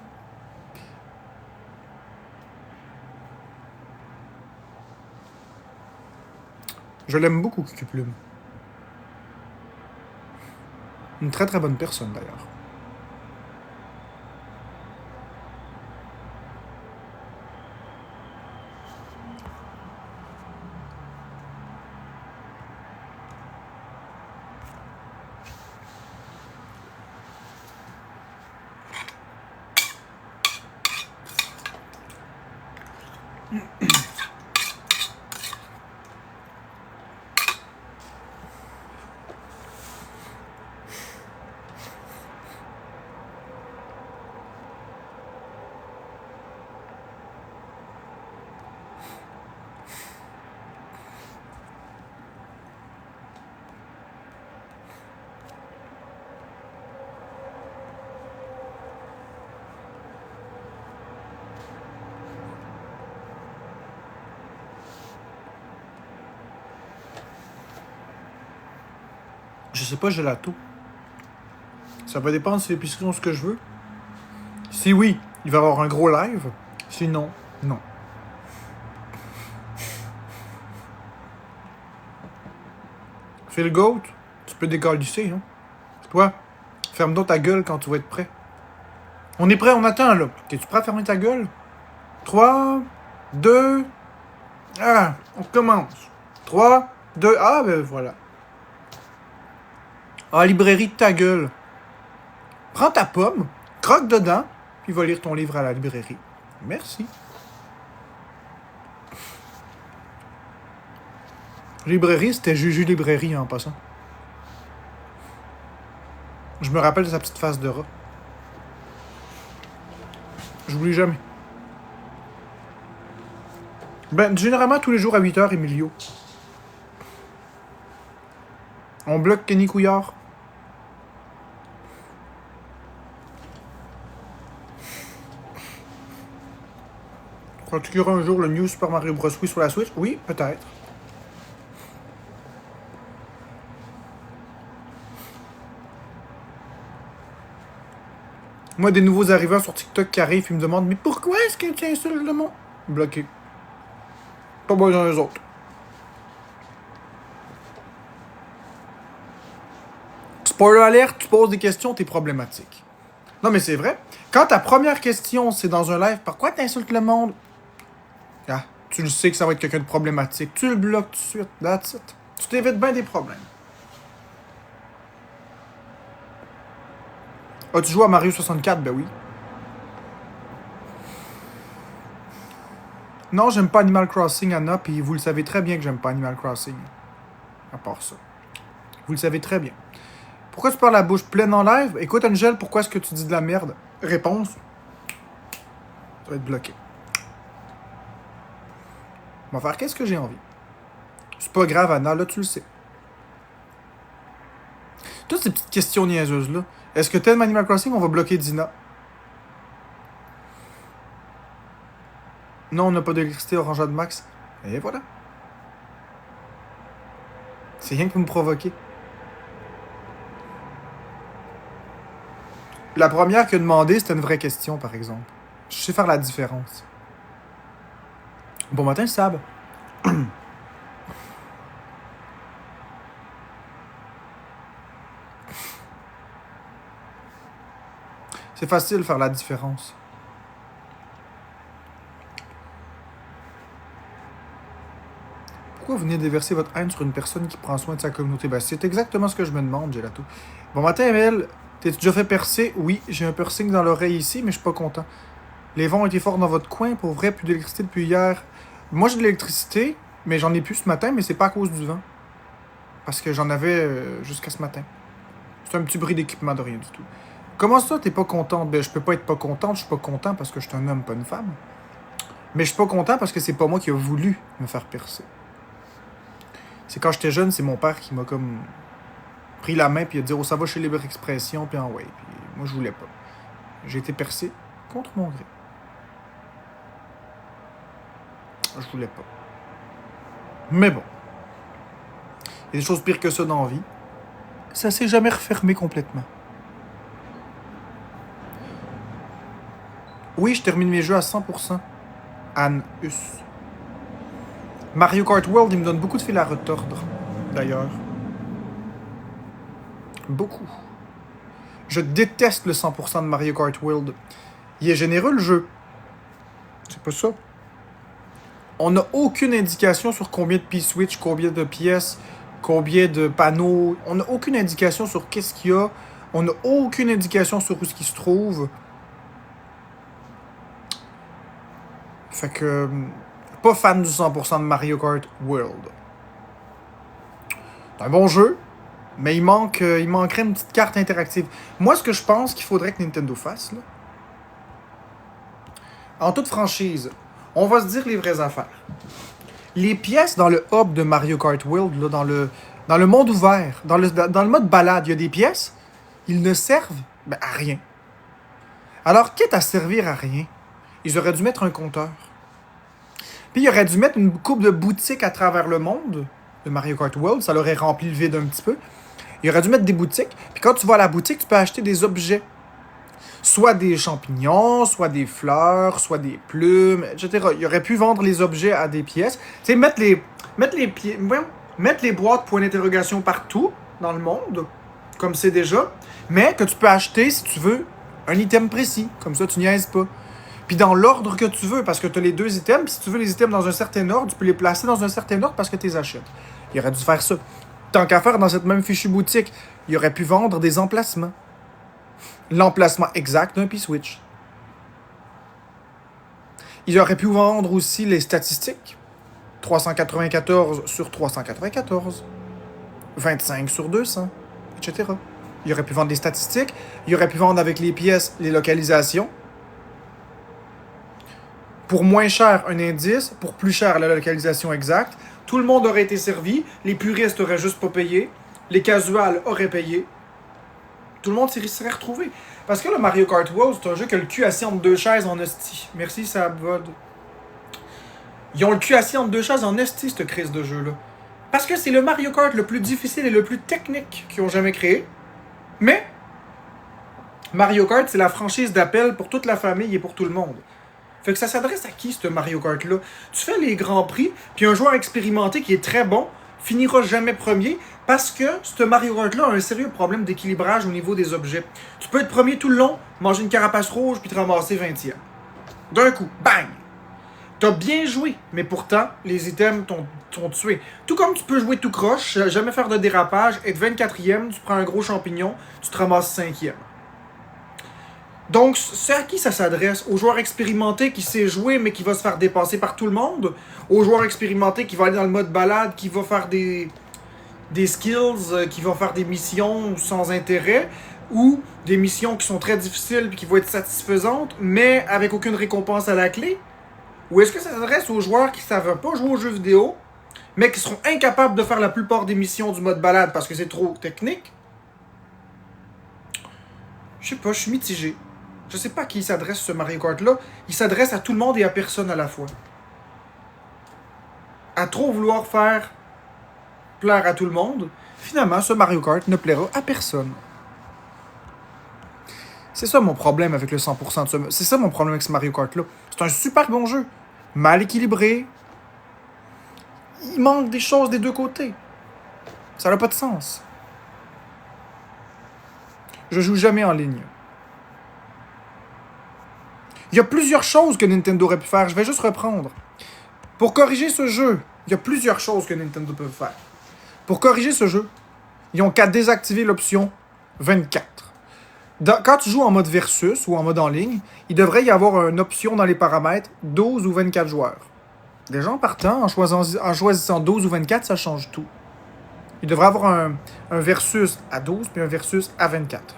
Je l'aime beaucoup, Cucu-Plume. Une très très bonne personne, d'ailleurs. Je sais pas, gelato. Ça va dépendre si l'épicerie ont ce que je veux. Si oui, il va y avoir un gros live. Sinon, non. Phil Goat, tu peux décalisser, hein. Toi, ferme donc ta gueule quand tu vas être prêt. On est prêt, on attend, là. T'es-tu prêt à fermer ta gueule? 3, 2... Ah, on commence. 3, 2... Ah, ben voilà. Ah, librairie de ta gueule. Prends ta pomme, croque dedans, puis va lire ton livre à la librairie. Merci. Librairie, c'était Juju Librairie en passant. Je me rappelle de sa petite face de rat. J'oublie jamais. Ben, généralement, tous les jours à 8h, Emilio. On bloque Kenny Couillard. Crois-tu qu'il y aura un jour le New Super Mario Bros. Wii sur la Switch? Oui, peut-être. Moi, des nouveaux arrivants sur TikTok qui arrivent, ils me demandent « Mais pourquoi est-ce que tu insultes le monde? » Bloqué. Pas besoin des autres. Spoiler alert, tu poses des questions, t'es problématique. Non, mais c'est vrai. Quand ta première question, c'est dans un live, pourquoi t'insultes le monde? Ah, tu le sais que ça va être quelqu'un de problématique. Tu le bloques tout de suite. That's it. Tu t'évites bien des problèmes. As-tu joué à Mario 64? Ben oui. Non, j'aime pas Animal Crossing, Anna, puis vous le savez très bien que j'aime pas Animal Crossing. À part ça. Vous le savez très bien. Pourquoi tu parles la bouche pleine en live? Écoute, Angel, pourquoi est-ce que tu dis de la merde? Réponse. Ça va être bloqué. On va faire qu'est-ce que j'ai envie. C'est pas grave, Anna, là, tu le sais. Toutes ces petites questions niaiseuses-là. Est-ce que t'aimes Animal Crossing? On va bloquer Dina. Non, on n'a pas d'électricité Orangeade Max. Et voilà. C'est rien que pour me provoquer. La première qui a demandé, c'était une vraie question, par exemple. Je sais faire la différence. Bon matin, Sab. C'est facile de faire la différence. Pourquoi vous venez déverser votre haine sur une personne qui prend soin de sa communauté? Ben, c'est exactement ce que je me demande, Gelato. Bon matin, Emile. T'es-tu déjà fait percer? Oui, j'ai un piercing dans l'oreille ici, mais je suis pas content. Les vents ont été forts dans votre coin, pour vrai, plus d'électricité depuis hier. Moi, j'ai de l'électricité, mais j'en ai plus ce matin, mais c'est pas à cause du vent. Parce que j'en avais jusqu'à ce matin. C'est un petit bris d'équipement de rien du tout. Comment ça, t'es pas contente? Ben, je peux pas être pas contente, je suis pas content parce que je suis un homme, pas une femme. Mais je suis pas content parce que c'est pas moi qui a voulu me faire percer. C'est quand j'étais jeune, c'est mon père qui m'a comme pris la main puis il a dit « Oh, ça va chez Libre Expression » puis « Ah ouais ». Puis moi, je voulais pas. J'ai été percé contre mon gré. Je voulais pas. Mais bon. Il y a des choses pires que ça dans la vie. Ça s'est jamais refermé complètement. Oui, je termine mes jeux à 100%. Anne Hus. Mario Kart World, il me donne beaucoup de fil à retordre, d'ailleurs. Beaucoup. Je déteste le 100% de Mario Kart World. Il est généreux, le jeu. C'est pas ça. On n'a aucune indication sur combien de P-Switch, combien de pièces, combien de panneaux. On n'a aucune indication sur qu'est-ce qu'il y a. On n'a aucune indication sur où ce qui se trouve. Fait que... Pas fan du 100% de Mario Kart World. C'est un bon jeu, mais il manquerait une petite carte interactive. Moi, ce que je pense qu'il faudrait que Nintendo fasse, là, en toute franchise, on va se dire les vraies affaires. Les pièces dans le hub de Mario Kart World, là, dans le monde ouvert, dans le mode balade, il y a des pièces, ils ne servent à rien. Alors, quitte à servir à rien, ils auraient dû mettre un compteur. Puis il aurait dû mettre une coupe de boutiques à travers le monde de Mario Kart World. Ça l'aurait rempli le vide un petit peu. Il aurait dû mettre des boutiques. Puis quand tu vas à la boutique, tu peux acheter des objets. Soit des champignons, soit des fleurs, soit des plumes, etc. Il aurait pu vendre les objets à des pièces. Tu sais, mettre les boîtes point d'interrogation partout dans le monde, comme c'est déjà, mais que tu peux acheter, si tu veux, un item précis. Comme ça, tu niaises pas. Puis dans l'ordre que tu veux, parce que tu as les deux items, puis si tu veux les items dans un certain ordre, tu peux les placer dans un certain ordre parce que tu les achètes. Il aurait dû faire ça. Tant qu'à faire, dans cette même fichue boutique, il aurait pu vendre des emplacements. L'emplacement exact d'un P-Switch. Il aurait pu vendre aussi les statistiques. 394 sur 394. 25 sur 200, etc. Il aurait pu vendre des statistiques. Il aurait pu vendre avec les pièces les localisations. Pour moins cher, un indice. Pour plus cher, la localisation exacte. Tout le monde aurait été servi. Les puristes auraient juste pas payé. Les casuals auraient payé. Tout le monde s'y serait retrouvé. Parce que le Mario Kart World, c'est un jeu qui a le cul assis entre deux chaises en esti. Merci, Sabvod. Ils ont le cul assis entre deux chaises en esti, cette crise de jeu-là. Parce que c'est le Mario Kart le plus difficile et le plus technique qu'ils ont jamais créé. Mais, Mario Kart, c'est la franchise d'appel pour toute la famille et pour tout le monde. Fait que ça s'adresse à qui, ce Mario Kart-là? Tu fais les grands prix, puis un joueur expérimenté qui est très bon finira jamais premier parce que ce Mario Kart-là a un sérieux problème d'équilibrage au niveau des objets. Tu peux être premier tout le long, manger une carapace rouge, puis te ramasser 20e. D'un coup, bang! T'as bien joué, mais pourtant, les items t'ont tué. Tout comme tu peux jouer tout croche, jamais faire de dérapage, être 24e, tu prends un gros champignon, tu te ramasses 5e. Donc, c'est à qui ça s'adresse? Aux joueurs expérimentés qui sait jouer, mais qui va se faire dépasser par tout le monde? Aux joueurs expérimentés qui va aller dans le mode balade, qui va faire des skills, qui va faire des missions sans intérêt? Ou des missions qui sont très difficiles et qui vont être satisfaisantes, mais avec aucune récompense à la clé? Ou est-ce que ça s'adresse aux joueurs qui ne savent pas jouer aux jeux vidéo, mais qui seront incapables de faire la plupart des missions du mode balade parce que c'est trop technique? Je sais pas, je suis mitigé. Je sais pas à qui il s'adresse ce Mario Kart-là. Il s'adresse à tout le monde et à personne à la fois. À trop vouloir faire plaire à tout le monde, finalement, ce Mario Kart ne plaira à personne. C'est ça mon problème avec le 100% de ce... C'est ça mon problème avec ce Mario Kart-là. C'est un super bon jeu. Mal équilibré. Il manque des choses des deux côtés. Ça n'a pas de sens. Je joue jamais en ligne. Il y a plusieurs choses que Nintendo aurait pu faire. Je vais juste reprendre. Pour corriger ce jeu, il y a plusieurs choses que Nintendo peut faire. Pour corriger ce jeu, ils ont qu'à désactiver l'option 24. Quand tu joues en mode versus ou en mode en ligne, il devrait y avoir une option dans les paramètres 12 ou 24 joueurs. Déjà en partant, en choisissant 12 ou 24, ça change tout. Il devrait y avoir un versus à 12 puis un versus à 24.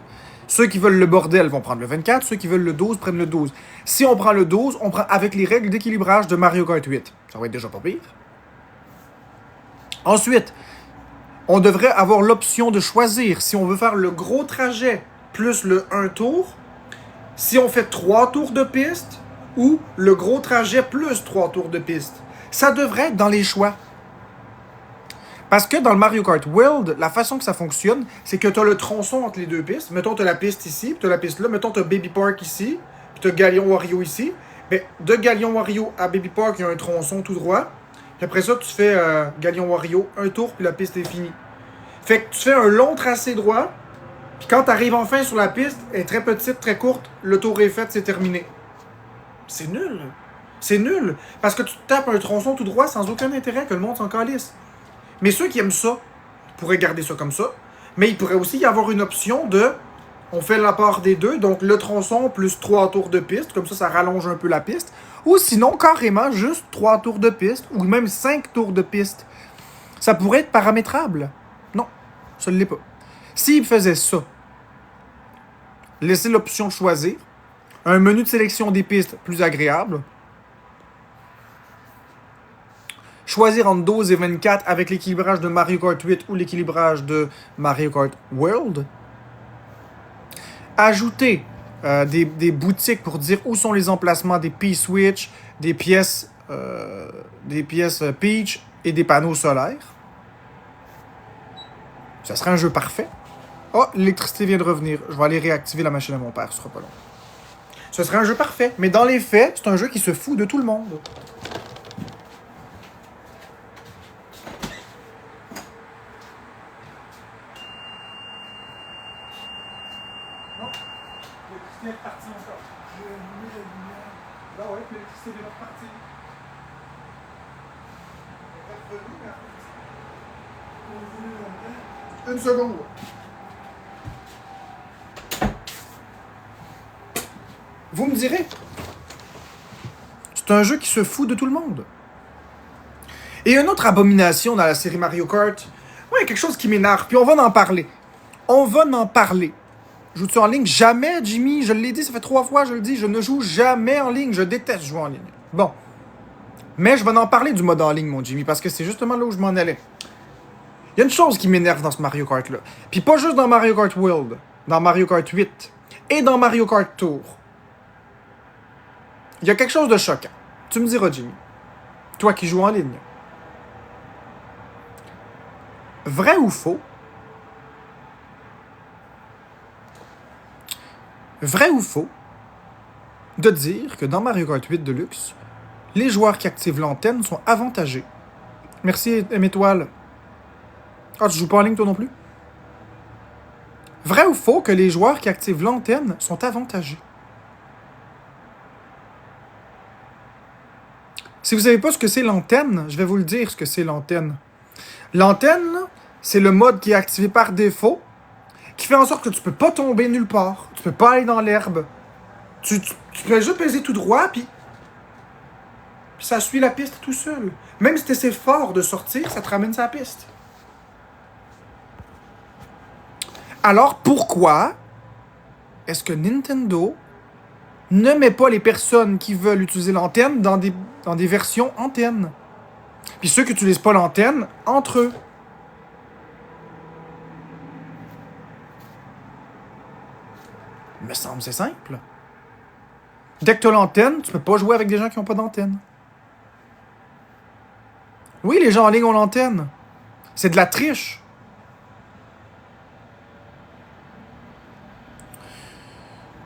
Ceux qui veulent le bordel vont prendre le 24, ceux qui veulent le 12 prennent le 12. Si on prend le 12, on prend avec les règles d'équilibrage de Mario Kart 8. Ça va être déjà pas pire. Ensuite, on devrait avoir l'option de choisir si on veut faire le gros trajet plus le 1 tour, si on fait 3 tours de piste, ou le gros trajet plus 3 tours de piste. Ça devrait être dans les choix. Parce que dans le Mario Kart World, la façon que ça fonctionne, c'est que tu as le tronçon entre les deux pistes. Mettons, tu as la piste ici, puis tu as la piste là. Mettons, tu as Baby Park ici, puis tu as Galion Wario ici. Mais de Galion Wario à Baby Park, il y a un tronçon tout droit. Puis après ça, tu fais Galion Wario, un tour, puis la piste est finie. Fait que tu fais un long tracé droit, puis quand tu arrives enfin sur la piste, elle est très petite, très courte, le tour est fait, c'est terminé. C'est nul. C'est nul. Parce que tu te tapes un tronçon tout droit sans aucun intérêt que le monde s'en calisse. Mais ceux qui aiment ça pourraient garder ça comme ça. Mais il pourrait aussi y avoir une option de... On fait la part des deux, donc le tronçon plus 3 tours de piste. Comme ça rallonge un peu la piste. Ou sinon, carrément, juste 3 tours de piste. Ou même 5 tours de piste. Ça pourrait être paramétrable. Non, ça ne l'est pas. S'ils faisaient ça, laisser l'option de choisir, un menu de sélection des pistes plus agréable, choisir entre 12 et 24 avec l'équilibrage de Mario Kart 8 ou l'équilibrage de Mario Kart World, ajouter des boutiques pour dire où sont les emplacements des P-Switch, des pièces Peach et des panneaux solaires. Ce serait un jeu parfait. Oh, l'électricité vient de revenir. Je vais aller réactiver la machine à mon père, ce sera pas long. Ce serait un jeu parfait, mais dans les faits, c'est un jeu qui se fout de tout le monde. Non, l'électricité est partie encore. Je vais allumer la lumière. Là, ouais, l'électricité vient de repartir. Une seconde. Vous me direz, c'est un jeu qui se fout de tout le monde. Et une autre abomination dans la série Mario Kart, ouais, quelque chose qui m'énerve, puis on va en parler. On va en parler. Joues-tu en ligne? Jamais, Jimmy, je l'ai dit, ça fait 3 fois, je le dis, je ne joue jamais en ligne, je déteste jouer en ligne. Bon. Mais je vais en parler du mode en ligne, mon Jimmy, parce que c'est justement là où je m'en allais. Il y a une chose qui m'énerve dans ce Mario Kart-là. Puis pas juste dans Mario Kart World, dans Mario Kart 8 et dans Mario Kart Tour. Il y a quelque chose de choquant. Tu me diras, Jimmy. Toi qui joues en ligne. Vrai ou faux? Vrai ou faux de dire que dans Mario Kart 8 Deluxe, les joueurs qui activent l'antenne sont avantagés? Merci, M-Étoile. Ah, tu joues pas en ligne, toi non plus? Vrai ou faux que les joueurs qui activent l'antenne sont avantagés? Si vous savez pas ce que c'est l'antenne, je vais vous le dire ce que c'est l'antenne. L'antenne, là, c'est le mode qui est activé par défaut, qui fait en sorte que tu peux pas tomber nulle part. Tu peux pas aller dans l'herbe. Tu peux juste peser tout droit, puis ça suit la piste tout seul. Même si tu essaies fort de sortir, ça te ramène sur la piste. Alors, pourquoi est-ce que Nintendo ne met pas les personnes qui veulent utiliser l'antenne dans des versions antennes? Puis ceux qui n'utilisent pas l'antenne, entre eux. Il me semble c'est simple. Dès que tu as l'antenne, tu peux pas jouer avec des gens qui n'ont pas d'antenne. Oui, les gens en ligne ont l'antenne. C'est de la triche.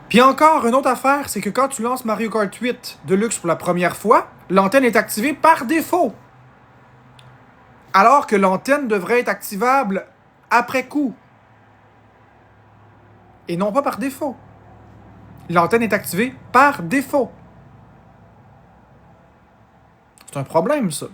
Puis encore, une autre affaire, c'est que quand tu lances Mario Kart 8 Deluxe pour la première fois, l'antenne est activée par défaut. Alors que l'antenne devrait être activable après coup. Et non pas par défaut. L'antenne est activée par défaut. C'est un problème, ça.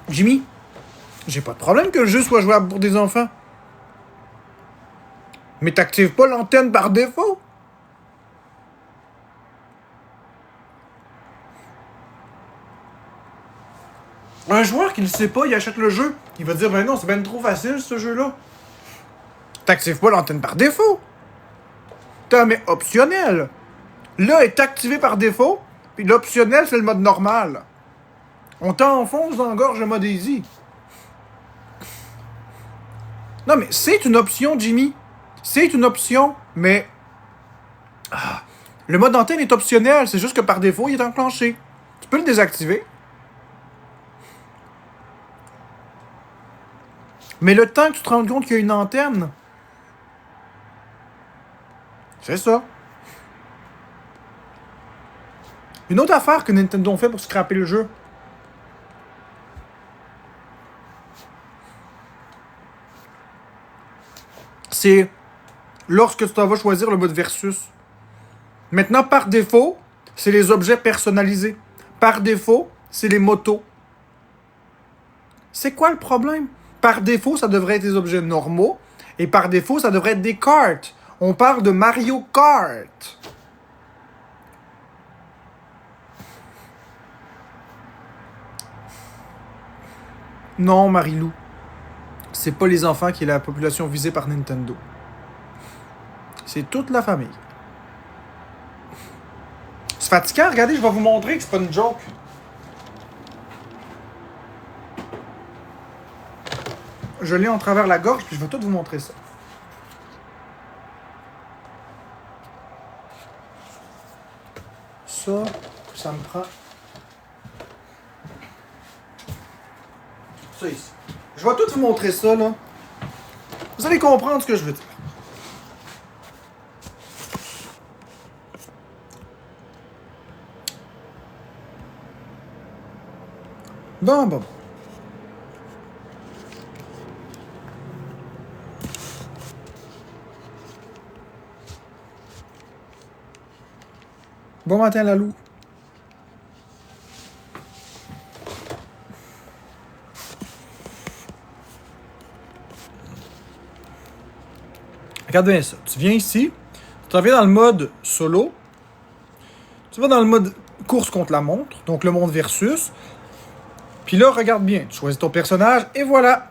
Jimmy, j'ai pas de problème que le jeu soit jouable pour des enfants. Mais t'actives pas l'antenne par défaut. Un joueur qui ne sait pas, il achète le jeu. Il va dire, ben non, c'est ben trop facile ce jeu-là. T'actives pas l'antenne par défaut. T'as mais optionnel. Là est activé par défaut, puis l'optionnel, c'est le mode normal. On t'enfonce dans la gorge le mode easy. Non, mais c'est une option, Jimmy. C'est une option, mais... le mode antenne est optionnel, c'est juste que par défaut, il est enclenché. Tu peux le désactiver. Mais le temps que tu te rends compte qu'il y a une antenne, c'est ça. Une autre affaire que Nintendo fait pour scraper le jeu, c'est lorsque tu t'en vas choisir le mode versus. Maintenant, par défaut, c'est les objets personnalisés. Par défaut, c'est les motos. C'est quoi le problème? Par défaut, ça devrait être des objets normaux. Et par défaut, ça devrait être des cartes. On parle de Mario Kart. Non, Marilou. C'est pas les enfants qui est la population visée par Nintendo. C'est toute la famille. fatigant? Regardez, je vais vous montrer que c'est pas une joke. Je l'ai en travers la gorge, puis je vais tout vous montrer ça. Ça me prend... Ça ici. Je vais tout vous montrer ça, là. Vous allez comprendre ce que je veux dire. Bon. Bon matin, Lalou. Regarde bien ça. Tu viens ici, tu t'en viens dans le mode solo, tu vas dans le mode course contre la montre, donc le monde versus. Puis là, regarde bien, tu choisis ton personnage et voilà.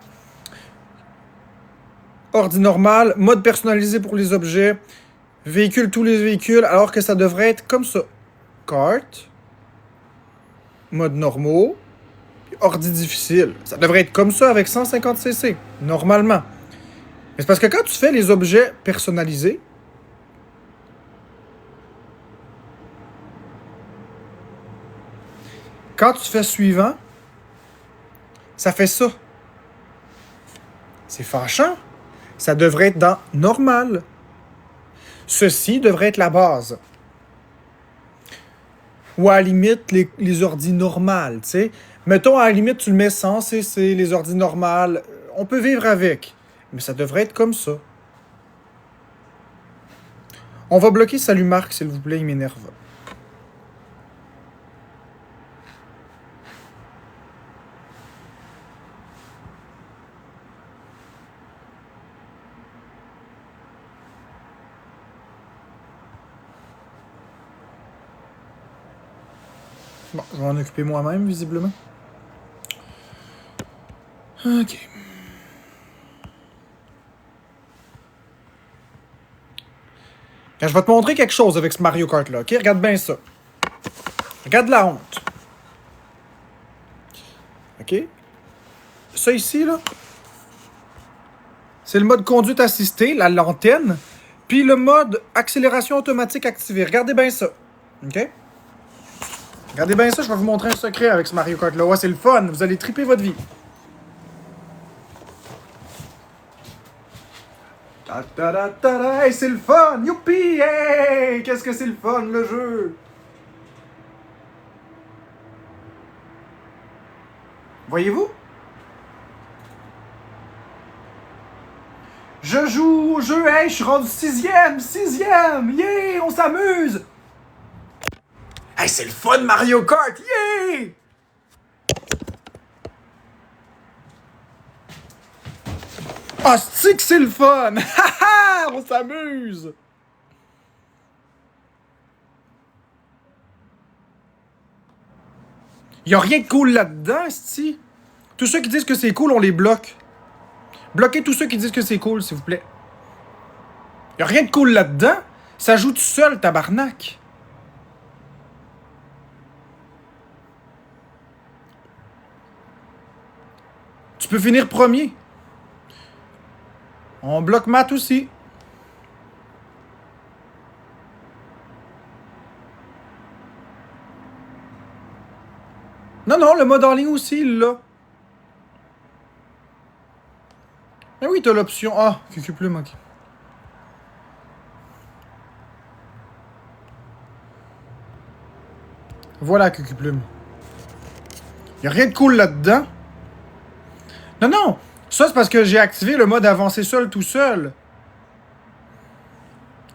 Ordi normal, mode personnalisé pour les objets, véhicule tous les véhicules, alors que ça devrait être comme ça. Carte, mode normaux, ordi difficile. Ça devrait être comme ça avec 150cc, normalement. Mais c'est parce que quand tu fais les objets personnalisés, quand tu fais suivant, ça fait ça. C'est fâchant. Ça devrait être dans normal. Ceci devrait être la base. Ou à la limite, les ordis normales, tu sais. Mettons, à la limite, tu le mets sans CC, les ordis normales. On peut vivre avec. Mais ça devrait être comme ça. On va bloquer Salut Marc, s'il vous plaît, il m'énerve. Bon, je vais m'en occuper moi-même, visiblement. Ok. Je vais te montrer quelque chose avec ce Mario Kart-là, ok? Regarde bien ça. Regarde la honte. Ok? Ça ici, là, c'est le mode conduite assistée, la lanterne, puis le mode accélération automatique activé. Regardez bien ça. Ok? Regardez bien ça, je vais vous montrer un secret avec ce Mario Kart-là. Ouais, c'est le fun, vous allez triper votre vie. Hey, c'est le fun! Youpi! Hey! Qu'est-ce que c'est le fun, le jeu! Voyez-vous? Je joue au jeu, hey, je suis rendu sixième! Yeah! On s'amuse! Hey, c'est le fun, Mario Kart! Yeah! Ah, c'est le fun! Haha! On s'amuse! Y'a rien de cool là-dedans, c'ti. Tous ceux qui disent que c'est cool, on les bloque. Bloquez tous ceux qui disent que c'est cool, s'il vous plaît. Y'a rien de cool là-dedans. Ça joue tout seul, tabarnak. Tu peux finir premier. On bloque Matt aussi. Non, le mode en ligne aussi, là. Mais oui, t'as l'option. Ah, QQ Plume, ok. Voilà, QQ Plume. Y'a rien de cool là-dedans. Non. Ça, c'est parce que j'ai activé le mode avancé seul tout seul.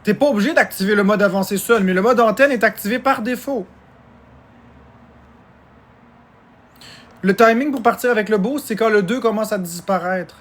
T'es pas obligé d'activer le mode avancé seul, mais le mode antenne est activé par défaut. Le timing pour partir avec le boost, c'est quand le 2 commence à disparaître.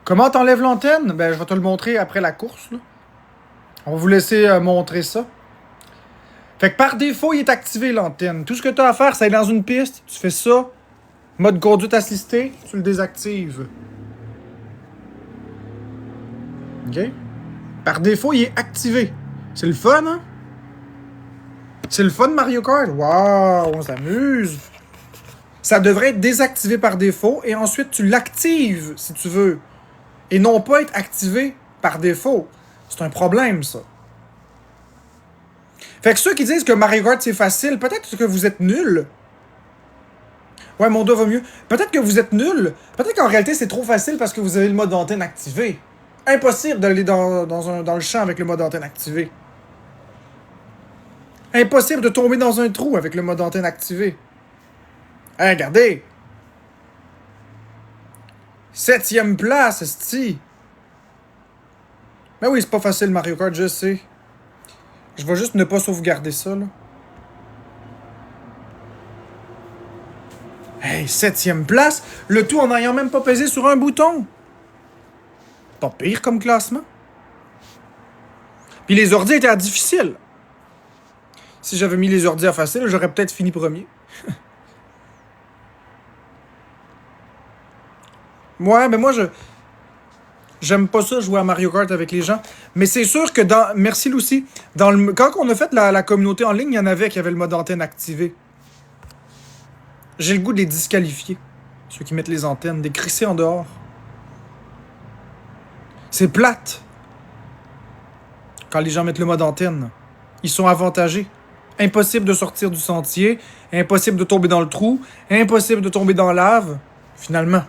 Comment t'enlèves l'antenne? Ben, je vais te le montrer après la course, là. On va vous laisser montrer ça. Fait que par défaut, il est activé l'antenne. Tout ce que tu as à faire, c'est aller dans une piste, tu fais ça, mode conduite assistée, tu le désactives. OK? Par défaut, il est activé. C'est le fun, hein? C'est le fun Mario Kart. Waouh, on s'amuse. Ça devrait être désactivé par défaut et ensuite tu l'actives si tu veux. Et non pas être activé par défaut. C'est un problème, ça. Fait que ceux qui disent que Mario Kart c'est facile, peut-être que vous êtes nuls. Ouais, mon dos va mieux. Peut-être que vous êtes nuls. Peut-être qu'en réalité c'est trop facile parce que vous avez le mode antenne activé. Impossible d'aller dans le champ avec le mode antenne activé. Impossible de tomber dans un trou avec le mode antenne activé. Hey, regardez! 7e place, esti! Ben oui, c'est pas facile Mario Kart, je sais. Je vais juste ne pas sauvegarder ça, là. Hey, 7e place! Le tout en n'ayant même pas pesé sur un bouton! Pas pire comme classement. Puis les ordi étaient à difficile. Si j'avais mis les ordi à facile, j'aurais peut-être fini premier. Ouais, mais moi, j'aime pas ça jouer à Mario Kart avec les gens. Mais c'est sûr que dans... Merci Lucy. Quand on a fait la communauté en ligne, il y en avait qui avaient le mode antenne activé. J'ai le goût de les disqualifier. Ceux qui mettent les antennes, des crisser en dehors. C'est plate. Quand les gens mettent le mode antenne. Ils sont avantagés. Impossible de sortir du sentier. Impossible de tomber dans le trou. Impossible de tomber dans la lave. Finalement.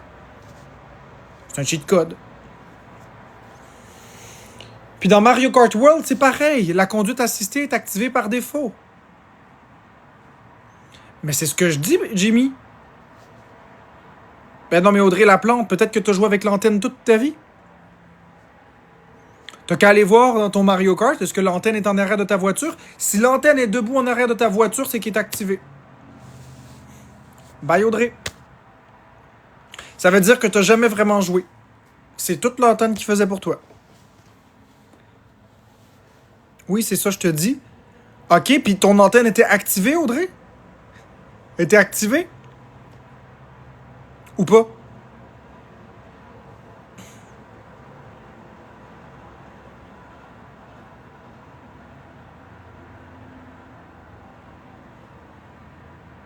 C'est un cheat code. Puis dans Mario Kart World, c'est pareil. La conduite assistée est activée par défaut. Mais c'est ce que je dis, Jimmy. Ben non, mais Audrey Laplante, peut-être que tu as joué avec l'antenne toute ta vie. T'as qu'à aller voir dans ton Mario Kart, est-ce que l'antenne est en arrière de ta voiture? Si l'antenne est debout en arrière de ta voiture, c'est qu'il est activé. Bye Audrey. Ça veut dire que t'as jamais vraiment joué. C'est toute l'antenne qu'il faisait pour toi. Oui, c'est ça, je te dis. OK, puis ton antenne était activée, Audrey? Était activée? Ou pas?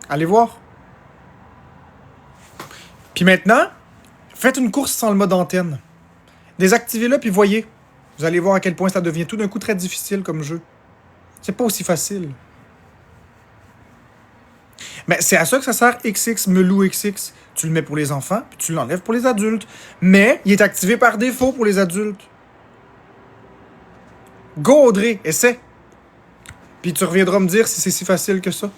Allez voir. Puis maintenant, faites une course sans le mode antenne. Désactivez-le, puis voyez. Vous allez voir à quel point ça devient tout d'un coup très difficile comme jeu. C'est pas aussi facile. Mais c'est à ça que ça sert XX, Melou XX. Tu le mets pour les enfants, puis tu l'enlèves pour les adultes. Mais il est activé par défaut pour les adultes. Go Audrey, essaie. Puis tu reviendras me dire si c'est si facile que ça.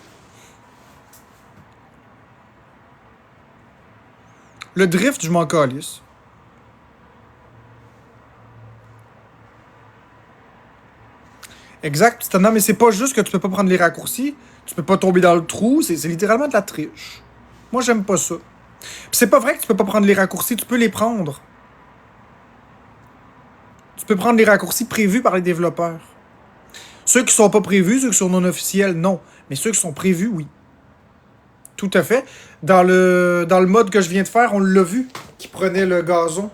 Le drift, je m'en calisse. Exact. Non, mais c'est pas juste que tu peux pas prendre les raccourcis. Tu peux pas tomber dans le trou. C'est littéralement de la triche. Moi, j'aime pas ça. Puis c'est pas vrai que tu peux pas prendre les raccourcis. Tu peux les prendre. Tu peux prendre les raccourcis prévus par les développeurs. Ceux qui sont pas prévus, ceux qui sont non officiels, non. Mais ceux qui sont prévus, oui. Tout à fait. Dans le mode que je viens de faire, on l'a vu, qui prenait le gazon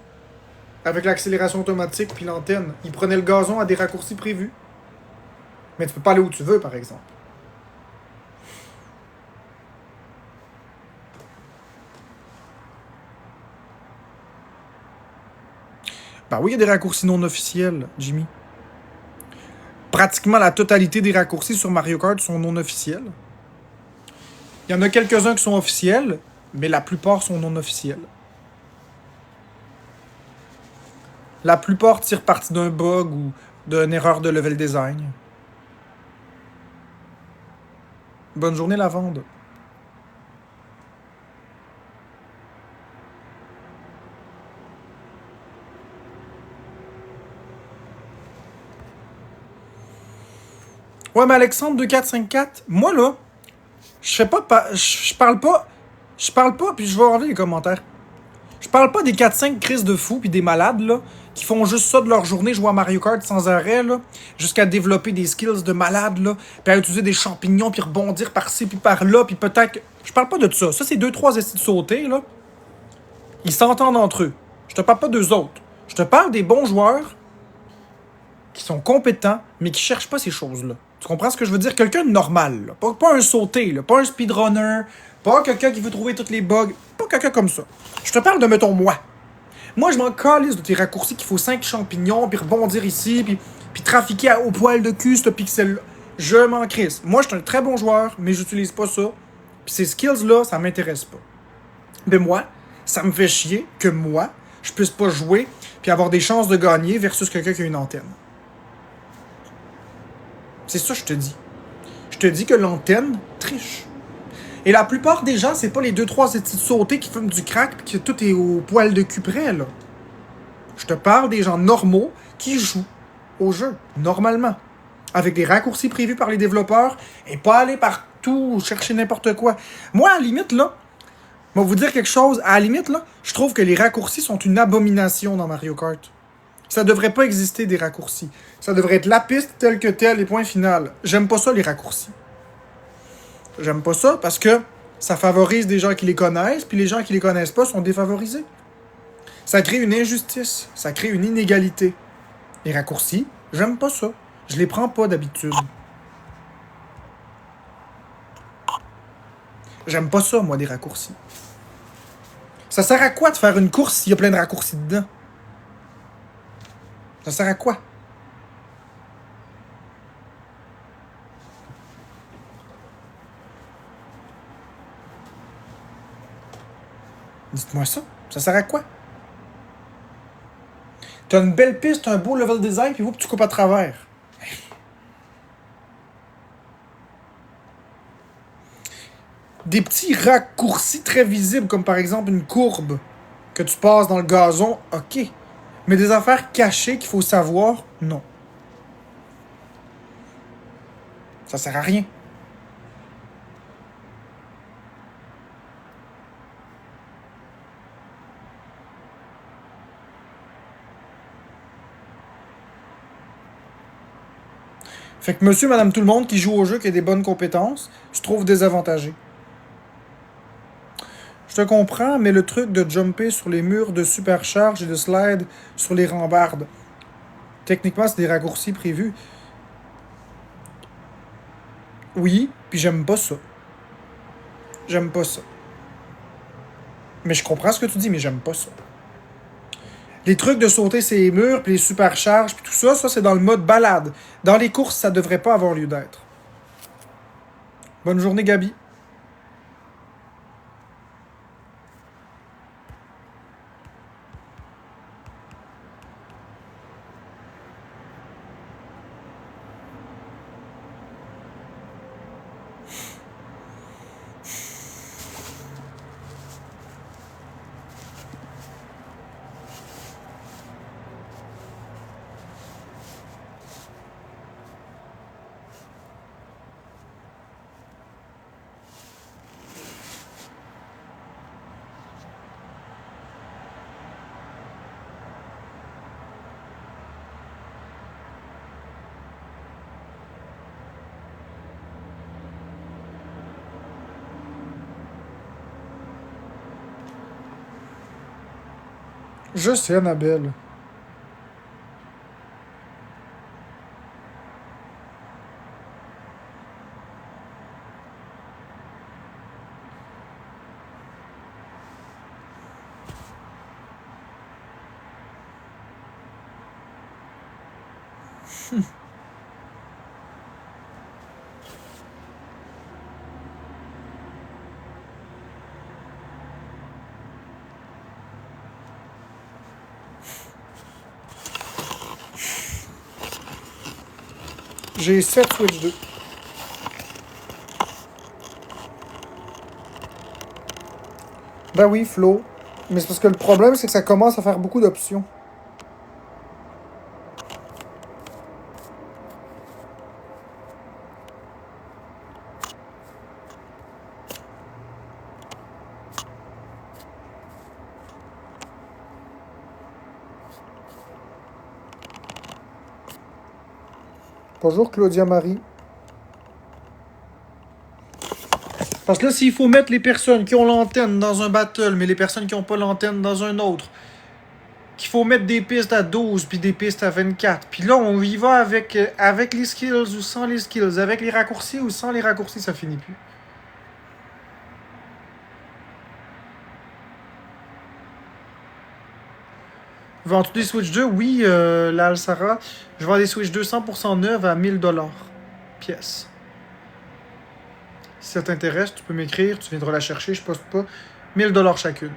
avec l'accélération automatique puis l'antenne. Il prenait le gazon à des raccourcis prévus. Mais tu peux pas aller où tu veux, par exemple. Ben oui, il y a des raccourcis non officiels, Jimmy. Pratiquement la totalité des raccourcis sur Mario Kart sont non officiels. Il y en a quelques-uns qui sont officiels, mais la plupart sont non officiels. La plupart tirent parti d'un bug ou d'une erreur de level design. Bonne journée, Lavande. Ouais, mais Alexandre 2454, moi là, je parle pas, puis je vais enlever les commentaires. Je parle pas des 4-5 crises de fous puis des malades, là, qui font juste ça de leur journée, jouer à Mario Kart sans arrêt, là, jusqu'à développer des skills de malade, là, puis à utiliser des champignons, puis rebondir par-ci, puis par-là, puis peut-être... Je parle pas de ça. Ça, c'est 2-3 essais de sauter, là. Ils s'entendent entre eux. Je te parle pas d'eux autres. Je te parle des bons joueurs qui sont compétents, mais qui cherchent pas ces choses-là. Tu comprends ce que je veux dire? Quelqu'un de normal, là. Pas un sauté, là. Pas un speedrunner, pas quelqu'un qui veut trouver tous les bugs, pas quelqu'un comme ça. Je te parle de, mettons, moi. Moi, je m'en calisse de tes raccourcis qu'il faut 5 champignons, puis rebondir ici, puis trafiquer au poil de cul ce pixel-là. Je m'en crisse. Moi, je suis un très bon joueur, mais j'utilise pas ça. Puis ces skills-là, ça m'intéresse pas. Mais moi, ça me fait chier que moi, je puisse pas jouer puis avoir des chances de gagner versus quelqu'un qui a une antenne. C'est ça que je te dis. Je te dis que l'antenne triche. Et la plupart des gens, c'est pas les 2-3 petits sautés qui fument du crack pis que tout est au poil de cul près, là. Je te parle des gens normaux qui jouent au jeu, normalement. Avec des raccourcis prévus par les développeurs et pas aller partout chercher n'importe quoi. Moi, à la limite, là, je vais vous dire quelque chose. À la limite, là, je trouve que les raccourcis sont une abomination dans Mario Kart. Ça devrait pas exister des raccourcis. Ça devrait être la piste telle que telle et point final. J'aime pas ça, les raccourcis. J'aime pas ça parce que ça favorise des gens qui les connaissent, puis les gens qui les connaissent pas sont défavorisés. Ça crée une injustice. Ça crée une inégalité. Les raccourcis, j'aime pas ça. Je les prends pas d'habitude. J'aime pas ça, moi, des raccourcis. Ça sert à quoi de faire une course s'il y a plein de raccourcis dedans? Ça sert à quoi? Dites-moi ça. Ça sert à quoi? T'as une belle piste, un beau level design, puis tu coupes à travers. Des petits raccourcis très visibles, comme par exemple une courbe que tu passes dans le gazon, ok. Mais des affaires cachées qu'il faut savoir, non. Ça sert à rien. Fait que monsieur, madame, tout le monde qui joue au jeu, qui a des bonnes compétences, se trouve désavantagé. Je te comprends, mais le truc de jumper sur les murs de supercharge et de slide sur les rambardes, techniquement, c'est des raccourcis prévus. Oui, puis j'aime pas ça. J'aime pas ça. Mais je comprends ce que tu dis, mais j'aime pas ça. Les trucs de sauter ces murs, puis les supercharges, puis tout ça, ça c'est dans le mode balade. Dans les courses, ça devrait pas avoir lieu d'être. Bonne journée, Gabi. Je sais, Annabelle. J'ai 7 Switch 2. Ben oui, Flo. Mais c'est parce que le problème, c'est que ça commence à faire beaucoup d'options. Bonjour Claudia Marie. Parce que là, s'il faut mettre les personnes qui ont l'antenne dans un battle, mais les personnes qui n'ont pas l'antenne dans un autre, qu'il faut mettre des pistes à 12 puis des pistes à 24, puis là, on y va avec les skills ou sans les skills, avec les raccourcis ou sans les raccourcis, ça finit plus. Vends-tu des Switch 2? Oui, la Alsara. Je vends des Switch 2 100% neuves à 1000$ pièce. Si ça t'intéresse, tu peux m'écrire, tu viendras la chercher, je poste pas. 1000$ chacune.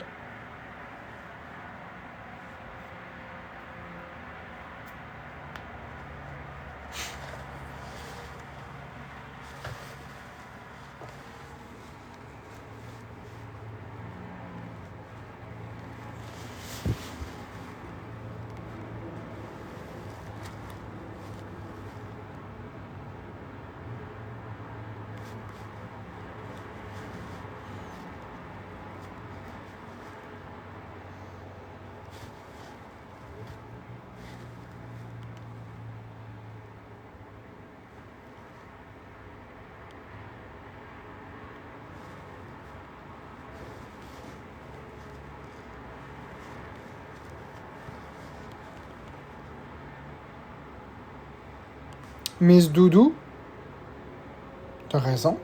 Miss Doudou, t'as raison.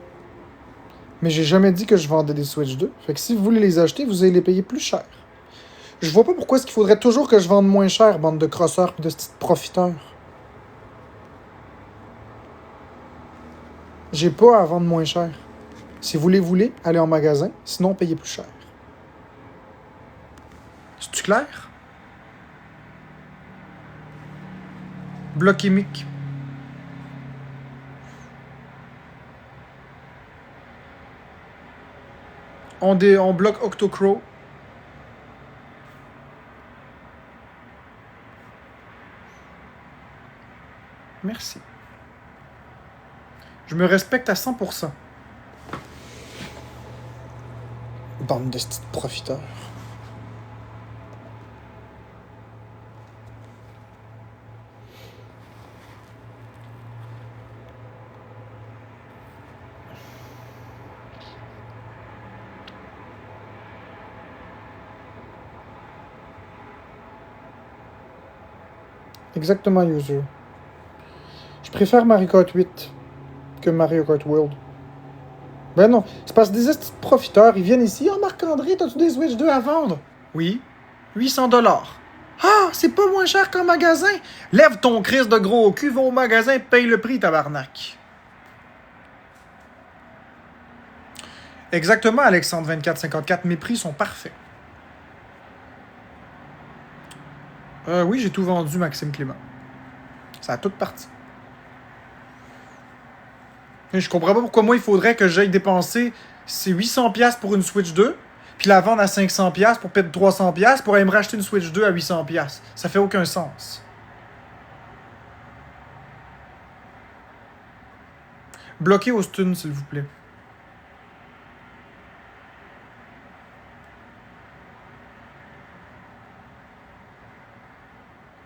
Mais j'ai jamais dit que je vendais des Switch 2. Fait que si vous voulez les acheter, vous allez les payer plus cher. Je vois pas pourquoi est-ce qu'il faudrait toujours que je vende moins cher, bande de crosseurs pis de petits profiteurs. J'ai pas à vendre moins cher. Si vous les voulez, allez en magasin, sinon payez plus cher. C'est-tu clair? Bloc chimique. On bloque Octocrow. Merci. Je me respecte à 100%. Bande de petits profiteurs. Exactement, user. Je préfère Mario Kart 8 que Mario Kart World. Ben non, c'est parce que des petits profiteurs, ils viennent ici. Oh, Marc-André, t'as-tu des Switch 2 à vendre? Oui. 800$. Ah, c'est pas moins cher qu'en magasin. Lève ton crise de gros cul, va au magasin, paye le prix, tabarnak. Exactement, Alexandre 2454, mes prix sont parfaits. Oui, j'ai tout vendu, Maxime Clément. Ça a tout parti. Et je comprends pas pourquoi moi, il faudrait que j'aille dépenser ces 800$ pour une Switch 2, puis la vendre à 500$ pour perdre 300$ pour aller me racheter une Switch 2 à 800$. Ça fait aucun sens. Bloquez Austin, s'il vous plaît.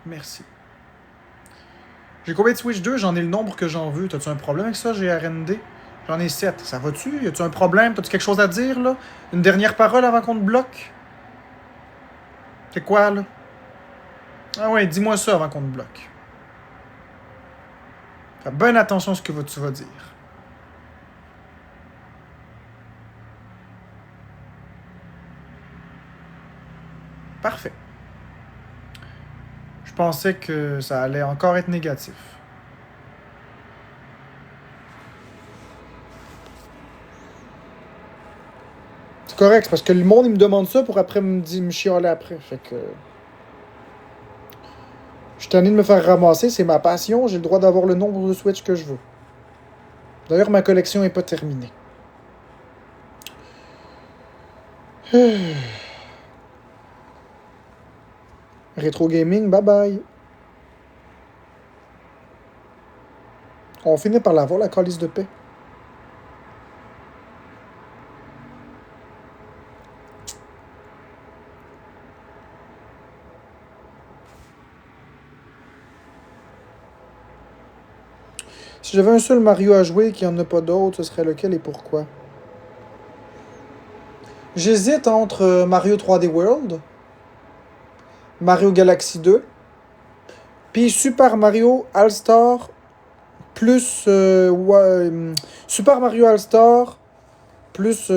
Merci. J'ai combien de Switch 2? J'en ai le nombre que j'en veux. T'as-tu un problème avec ça, GRND? J'en ai 7. Ça va-tu? Y a-tu un problème? T'as-tu quelque chose à dire, là? Une dernière parole avant qu'on te bloque? C'est quoi, là? Ah ouais, dis-moi ça avant qu'on te bloque. Fais bien attention à ce que tu vas dire. Parfait. Je pensais que ça allait encore être négatif. C'est correct, c'est parce que le monde, il me demande ça pour après me chialer après. Fait que... Je suis tanné de me faire ramasser, c'est ma passion, j'ai le droit d'avoir le nombre de Switch que je veux. D'ailleurs, ma collection est pas terminée. Rétro gaming, bye bye. On finit par l'avoir, la calice de paix. Si j'avais un seul Mario à jouer et qu'il n'y en a pas d'autre, ce serait lequel et pourquoi? J'hésite entre Mario 3D World, Mario Galaxy 2, puis Super Mario All-Star plus Super Mario All-Star plus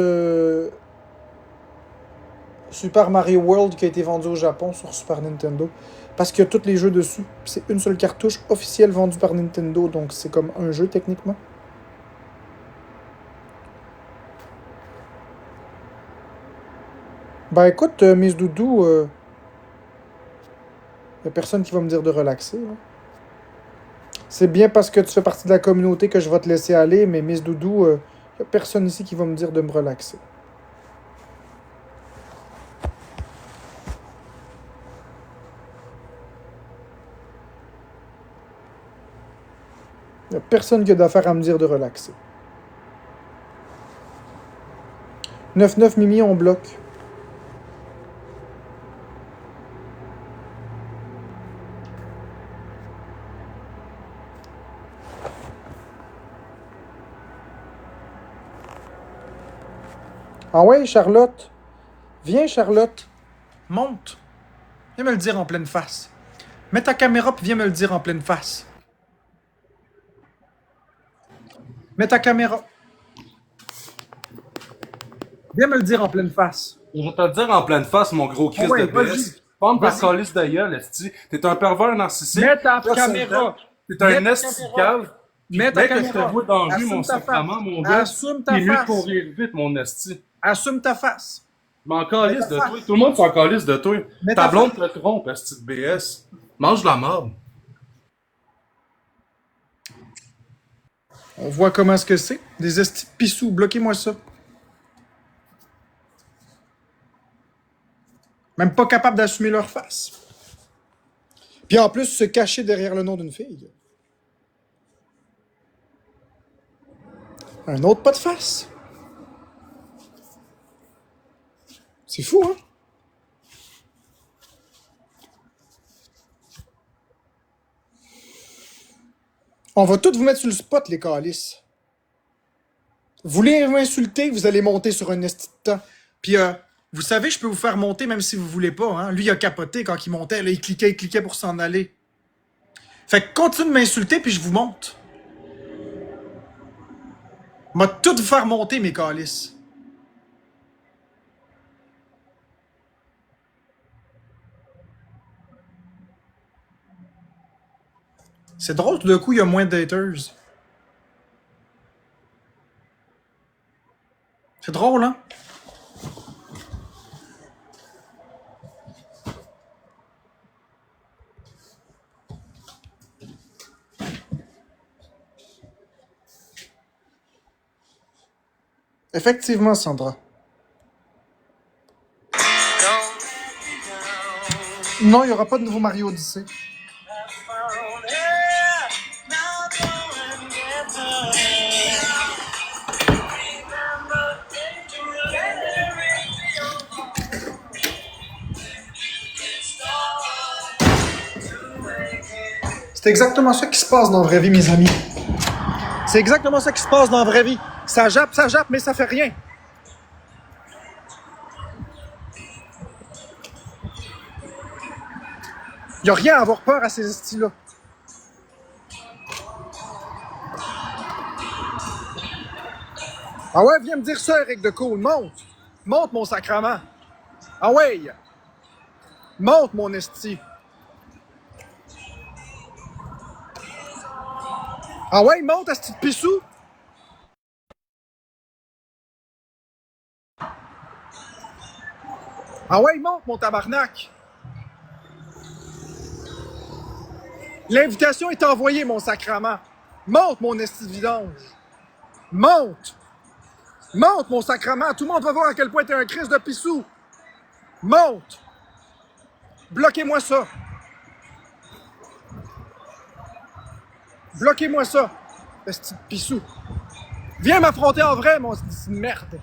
Super Mario World qui a été vendu au Japon sur Super Nintendo. Parce qu'il y a tous les jeux dessus. C'est une seule cartouche officielle vendue par Nintendo, donc c'est comme un jeu techniquement. Ben écoute, Miss Doudou, y a personne qui va me dire de relaxer. Hein. C'est bien parce que tu fais partie de la communauté que je vais te laisser aller, mais Miss Doudou, y a personne ici qui va me dire de me relaxer. Y a personne qui a d'affaire à me dire de relaxer. 9-9 Mimi, on bloque. Ah ouais, Charlotte? Viens, Charlotte. Monte. Viens me le dire en pleine face. Mets ta caméra puis viens me le dire en pleine face. Mets ta caméra. Viens me le dire en pleine face. Je vais te le dire en pleine face, mon gros Chris Ouais, de vas-y. BS. Forme ta Vas-y. calice de gueule, esti. T'es un pervers narcissique. Mets ta Personne caméra. t'aime. T'es un Mets ta esti caméra. cave. Mets ta Mec, que je caméra. te vois dans la rue, Assume mon ta sacrement, face. mon gars. Assume ta T'es mieux de face. courir vite, mon esti. Assume ta face. Je m'en calisse Mets ta de face. toi. Tout le monde s'en calisse de toi. Mets Ta ta blonde te trompe, esti de BS. Mange de la merde. On voit comment est-ce que c'est. Des estis de pissous. Bloquez-moi ça. Même pas capable d'assumer leur face. Puis en plus, se cacher derrière le nom d'une fille. Un autre pas de face. C'est fou, hein? On va tous vous mettre sur le spot, les calices. Vous voulez m'insulter, vous allez monter sur un esti de temps. Puis, vous savez, je peux vous faire monter même si vous voulez pas. Hein? Lui, il a capoté quand il montait. Là, il cliquait pour s'en aller. Fait que continue de m'insulter, puis je vous monte. M'a tout vous faire monter, mes calices. C'est drôle, tout d'un coup, il y a moins de daters. C'est drôle, hein? Effectivement, Sandra. Non, il n'y aura pas de nouveau Mario Odyssey. C'est exactement ça qui se passe dans la vraie vie, mes amis. C'est exactement ça qui se passe dans la vraie vie. Ça jappe, mais ça fait rien. Il n'y a rien à avoir peur à ces styles-là. Ah ouais, viens me dire ça, Eric de Cool. Monte. Monte, mon sacrement. Ah ouais. Monte, mon esti. Ah ouais, monte, esti de pissou. Ah ouais, monte, mon tabarnak. L'invitation est envoyée, mon sacrement. Monte, mon esti de vidange. Monte. Monte, mon sacrement. Tout le monde va voir à quel point t'es un Christ de pissou. Monte. Bloquez-moi ça. Bloquez-moi ça. Esti de pissou. Viens m'affronter en vrai, mon esti de merde.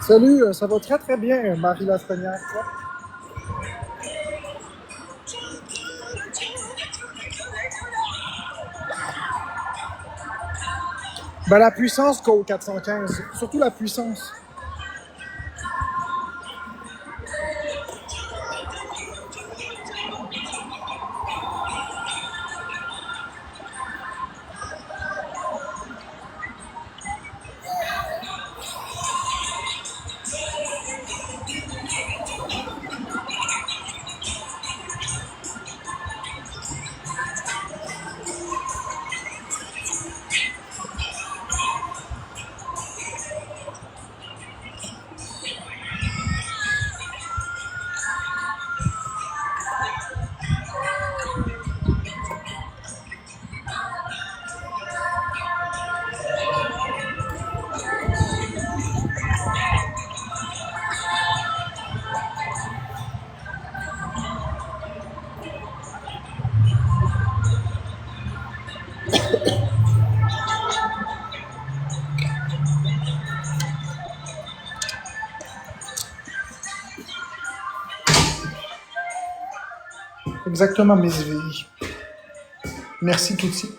Salut, ça va très très bien, Marie Lafrenière, toi? Ben, la puissance qu'au 415, surtout la puissance. Exactement, mes vies. Merci, Tutsi.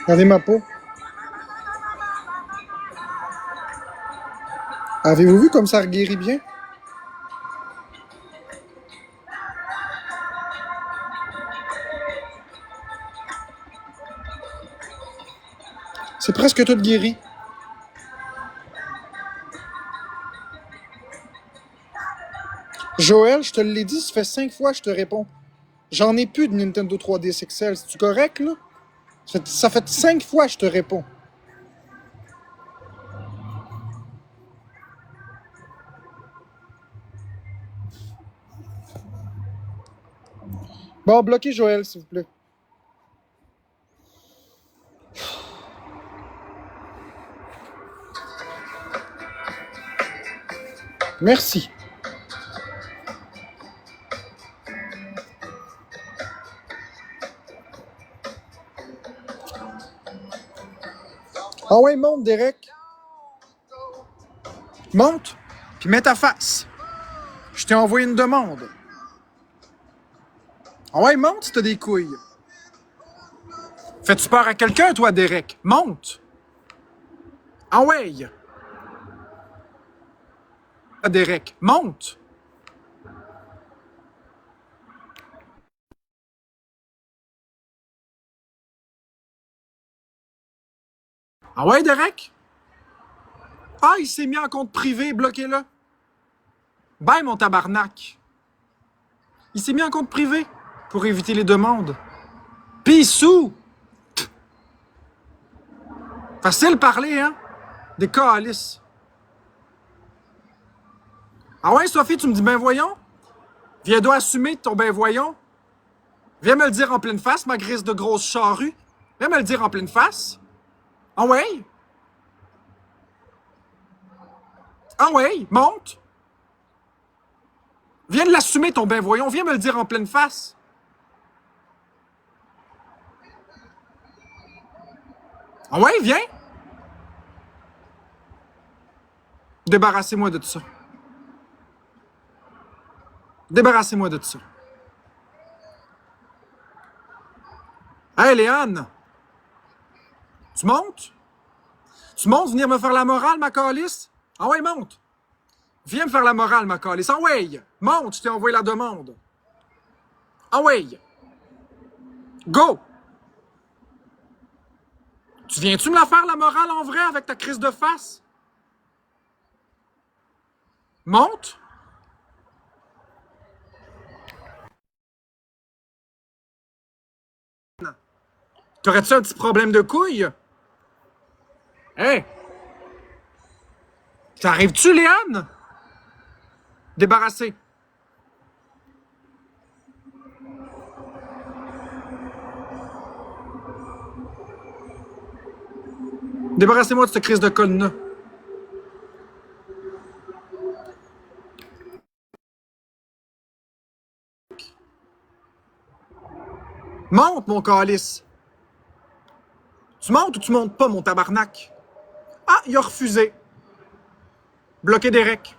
Regardez ma peau. Avez-vous vu comme ça guérit bien? C'est presque tout guéri. Joël, je te l'ai dit, ça fait 5 fois que je te réponds. J'en ai plus de Nintendo 3DS XL. C'est-tu correct, là? Ça fait 5 fois que je te réponds. Bon, bloquez Joël, s'il vous plaît. Merci. Ah ouais, monte, Derek. Monte, puis mets ta face. Je t'ai envoyé une demande. Ah ouais, monte si t'as des couilles. Fais-tu peur à quelqu'un, toi, Derek? Monte. Ah ouais. Derek, monte. Ah ouais, Derek? Ah, il s'est mis en compte privé, bloquez-le. Bye, mon tabarnak. Il s'est mis en compte privé pour éviter les demandes. Pissou! Facile parler, hein? Des calices. Ah ouais, Sophie, tu me dis ben voyons? Viens donc assumer ton ben voyons. Viens me le dire en pleine face, ma grise de grosse charrue. Viens me le dire en pleine face. Ah ouais? Ah ouais, monte. Viens de l'assumer ton ben voyons, viens me le dire en pleine face. Ah ouais, viens. Débarrassez-moi de tout ça. Débarrassez-moi de tout ça. Hey, Léane! Tu montes? Tu montes venir me faire la morale, ma calice? Ah ouais, monte. Viens me faire la morale, ma calice. Ah ouais, monte, je t'ai envoyé la demande. Ah ouais. Go! Tu viens-tu me la faire, la morale, en vrai, avec ta crise de face? Monte! T'aurais-tu un petit problème de couille? Hey! T'arrives-tu, Léane? Débarrassé. Débarrassez-moi de cette crise de conne-là. Monte, mon calice. Tu montes ou tu montes pas, mon tabarnak? Ah, il a refusé. Bloqué Derek.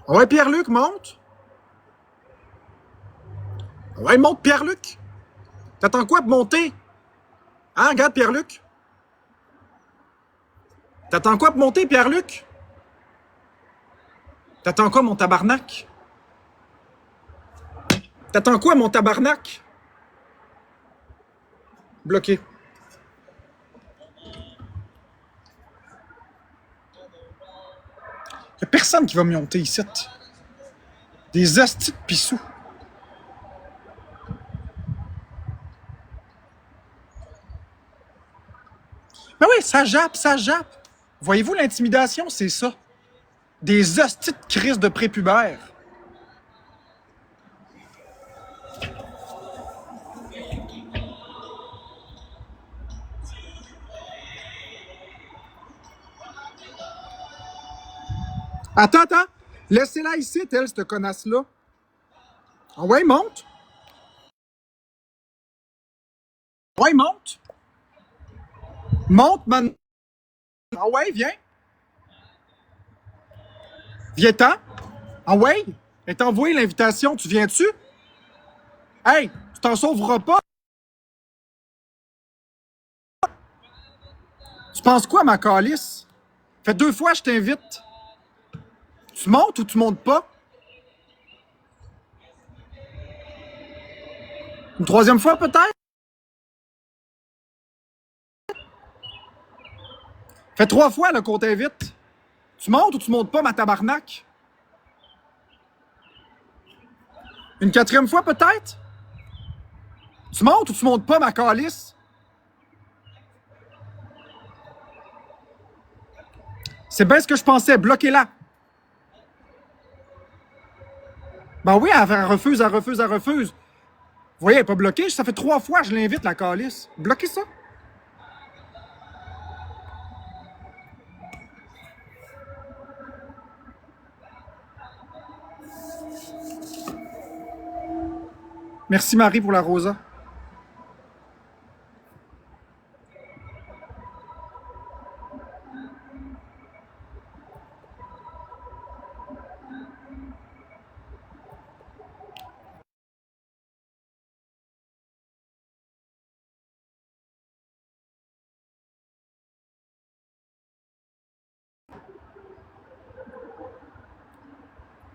Ouais, Pierre-Luc, monte. Ouais, monte, Pierre-Luc. T'attends quoi de monter? Hein, regarde, Pierre-Luc. T'attends quoi de monter, Pierre-Luc? T'attends quoi, mon tabarnak? T'attends quoi, mon tabarnak? Bloqué. Y'a personne qui va me monter ici. Des hosties de pissous. Ben oui, ça jappe, ça jappe. Voyez-vous, l'intimidation, c'est ça. Des hosties de crises de prépubère. Attends, attends. Laissez-la ici, elle, cette connasse-là. Ah ouais, monte. Ouais, monte. Monte, man. Ah ouais, viens. Viens-t'en. Ah ouais? Elle t'a envoyé l'invitation, tu viens-tu? Hey, tu t'en sauveras pas. Tu penses quoi, ma calice? Fait 2 fois, je t'invite. Tu montes ou tu montes pas? Une 3e fois, peut-être? Fait 3 fois, là, qu'on t'invite. Tu montes ou tu montes pas, ma tabarnak? Une 4e fois, peut-être? Tu montes ou tu montes pas, ma calice? C'est bien ce que je pensais. Bloquez-la. Ben oui, elle refuse, elle refuse, elle refuse. Vous voyez, elle n'est pas bloquée. Ça fait 3 fois que je l'invite, la calice. Bloquez ça. Merci, Marie, pour la rosa.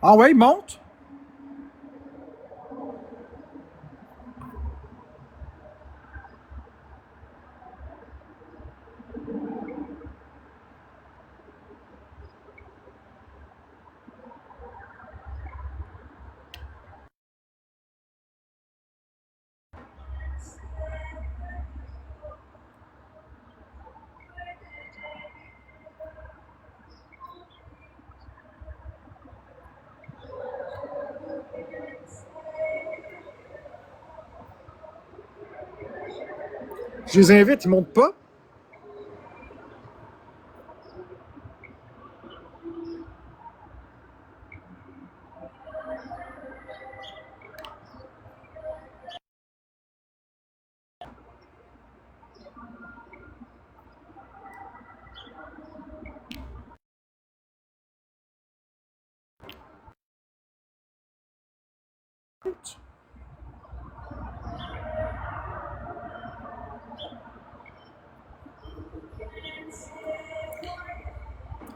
Ah ouais, monte. Je les invite, ils montent pas.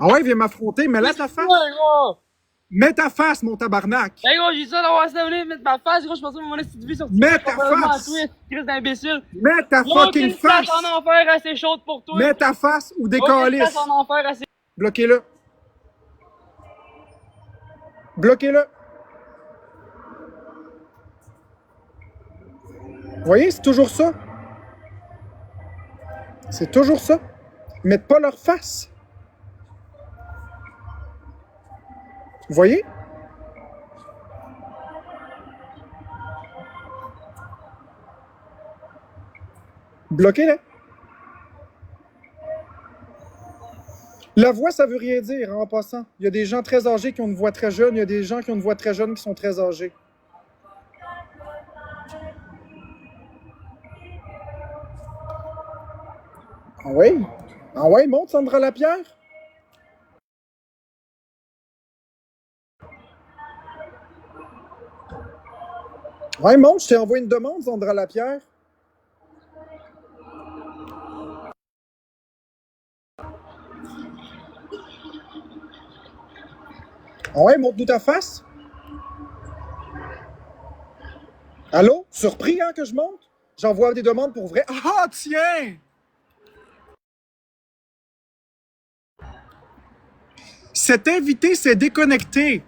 Ah ouais, viens m'affronter, mais là ta face. Ouais, gros! Mets ta face, mon tabarnak. Hey, gros, j'ai ça d'avoir salué, mettre ma face, gros, je pensais que mon petite vie sur Mets ta face. Crise d'imbécile. Mets ta Gros, fucking aucune place face. en enfer assez chaude pour toi. Mets ta face ou Aucune décalisse. place en enfer assez... Bloquez-le. Bloquez-le. Vous voyez, c'est toujours ça. C'est toujours ça. Ils mettent pas leur face. Vous voyez? Bloquez-le. La voix, ça veut rien dire, hein, en passant. Il y a des gens très âgés qui ont une voix très jeune, il y a des gens qui ont une voix très jeune qui sont très âgés. Ah oui? Ah ouais, monte Sandra Lapierre? Ouais, monte, je t'ai envoyé une demande, Sandra Lapierre. Ah ouais, montre-nous ta face. Allô? Surpris, hein, que je monte? J'envoie des demandes pour vrai. Ah, tiens! Cet invité s'est déconnecté.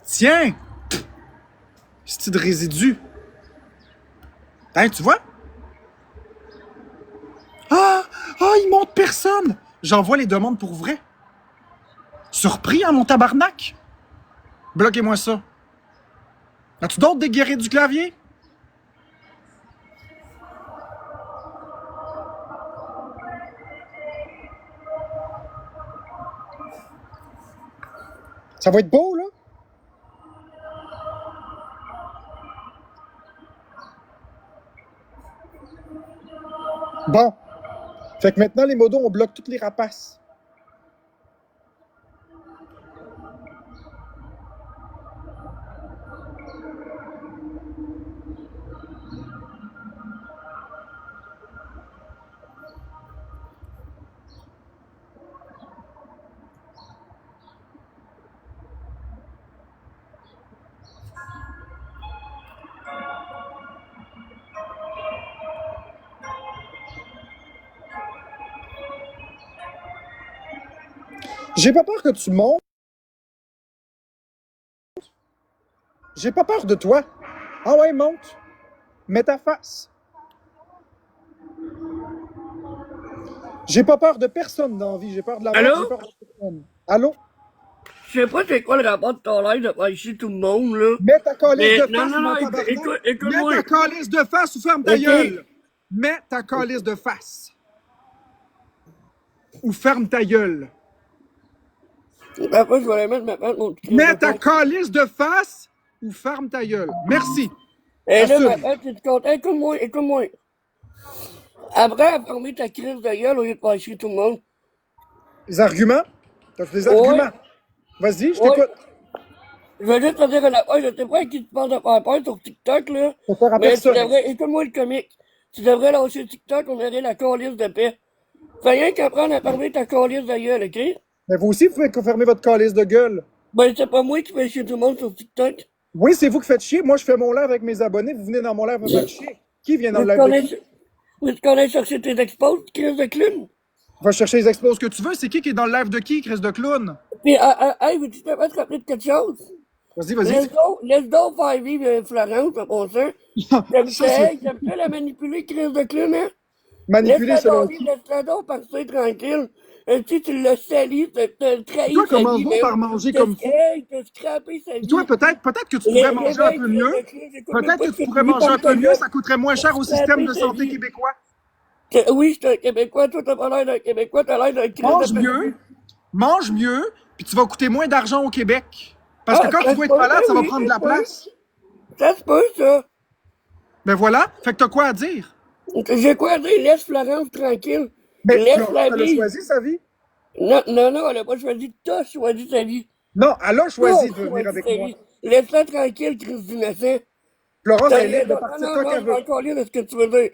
Tiens! C'est de résidu. Hein, tu vois? Ah! Ah, il monte personne! J'envoie les demandes pour vrai. Surpris, hein, mon tabarnak? Bloquez-moi ça. As-tu d'autres déguerrés du clavier? Ça va être beau, là? Bon. Fait que maintenant, les modos, on bloque toutes les rapaces. J'ai pas peur que tu montes. J'ai pas peur de toi. Ah ouais, monte. Mets ta face. J'ai pas peur de personne dans la vie. J'ai peur de la mort, Allô? j'ai peur de personne. Allô? Je sais pas c'est quoi le rapport de ton live de faire ici tout le monde, là. Mets ta calice Mais de non, face, non, mon non, tabarnak. écoute-moi. Mets ta calice de face ou ferme ta Ok. gueule. Mets ta calice de face. Ou ferme ta gueule. Après, je vais aller mettre ma face, mon petit Mets ta calice de face ou ferme ta gueule. Merci. Et là, Assume. ma face, tu te comptes. Écoute-moi, écoute-moi. Après, à fermer ta crise de gueule au lieu de faire chier tout le monde. Les arguments? T'as des Ouais. arguments? Vas-y, je Ouais. t'écoute. Je vais juste te dire une affaire, je sais pas à qui tu parles de faire peur sur TikTok, là. Faut faire à Mais tu personne. devrais, écoute-moi le comique. Tu devrais lâcher TikTok, on aurait la calice de paix. Fais rien qu'apprendre à fermer ta calice de gueule, ok? Mais vous aussi, vous pouvez fermer votre calice de gueule. Ben, c'est pas moi qui fais chier tout le monde sur TikTok. Oui, c'est vous qui faites chier. Moi, je fais mon live avec mes abonnés. Vous venez dans mon live me faire chier. Qui vient dans le live de qui? Oui, tu connais chercher tes expos, crise de clown. Va chercher les expos que tu veux. C'est qui est dans le live de qui, Chris de clown? Puis, hey, veux-tu te mettre rappeler de quelque chose? Vas-y, vas-y. Laisse donc faire vivre Florence, pour ça. J'aime Ça, ça, c'est j'aime ça la manipuler, crise de clown, hein? manipuler selon qui? Laisse-la donc passer tranquille. Si tu l'as sali, t'as trahi Toi, sa vie, commence donc par manger comme fou. Hey, t'as scrappé sa vie. Toi, peut-être que tu pourrais manger un peu mieux. Peut-être que tu pourrais manger un peu mieux. Ça coûterait moins cher au système de santé québécois. Oui, je suis un Québécois, toi t'as pas l'air d'un Québécois, t'as l'air d'un crise Mange de mieux. Mange mieux. Puis tu vas coûter moins d'argent au Québec. Parce que quand tu vas être malade, ça va prendre de la place. Ça se peut, ça. Ben voilà. Fait que t'as quoi à dire? J'ai quoi à dire? Laisse Florence tranquille. Mais Laisse Florence, la elle a vie. choisi sa vie. Non, non, non, elle a pas choisi. T'as choisi sa vie. Non, elle a choisi T'as de venir avec sa moi. vie. Laisse-la tranquille, Chris d'innocent. Florence, T'as elle est rien libre de à- partir non, quand non, qu'elle je vais veut. encore lire de ce que tu veux dire.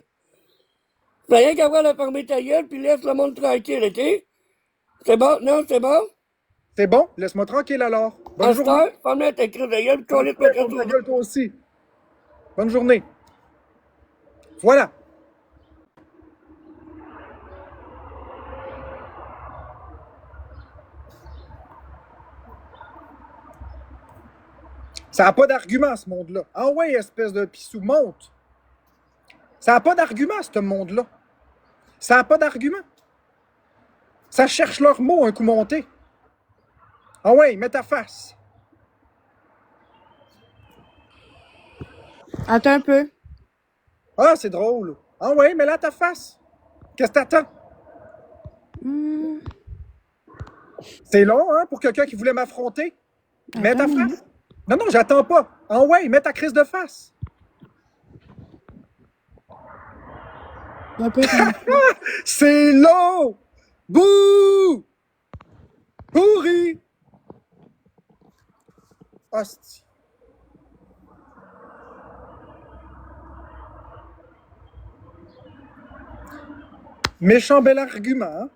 T'as rien qu'à voir à fermer ta gueule, puis laisse le monde tranquille, ok? C'est bon? Non, c'est bon? C'est bon? Laisse-moi tranquille alors. Bonne En journée. star, ferme ta crise de gueule, calice de Ferme ta gueule, toi aussi. Bonne journée. Voilà. Ça n'a pas d'argument, ce monde-là. Ah ouais, espèce de pissou, monte. Ça n'a pas d'argument, ce monde-là. Ça n'a pas d'argument. Ça cherche leurs mots un coup monté. Ah ouais, mets ta face. Attends un peu. Ah, c'est drôle. Ah ouais, mets là ta face. Qu'est-ce que t'attends? Hmm, C'est long, hein, pour quelqu'un qui voulait m'affronter. Mets ta attends une face. Non, non, j'attends pas. Ah ouais, mets ta crise de face. un peu. Attends. C'est long! Bouh! Pourri! Hostie. Méchant bel argument, hein?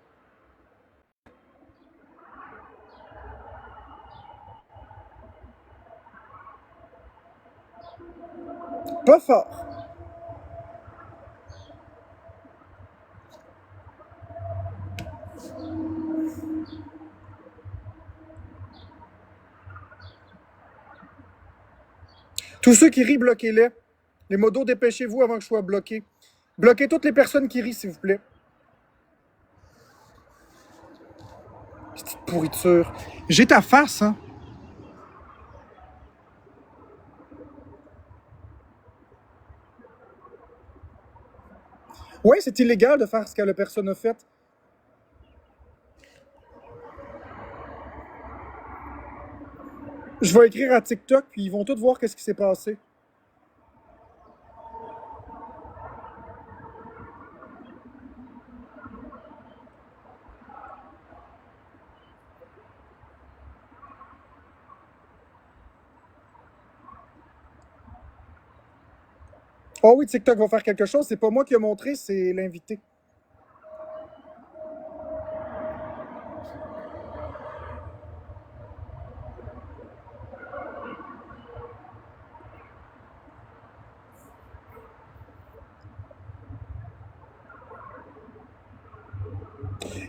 Pas fort. Tous ceux qui rient, bloquez-les. Les modos, dépêchez-vous avant que je sois bloqué. Bloquez toutes les personnes qui rient, s'il vous plaît. Petite pourriture. J'ai ta face, hein? Oui, c'est illégal de faire ce que la personne a fait. Je vais écrire à TikTok, puis ils vont tous voir qu'est-ce qui s'est passé. Oh oui, TikTok va faire quelque chose. C'est pas moi qui ai montré, c'est l'invité.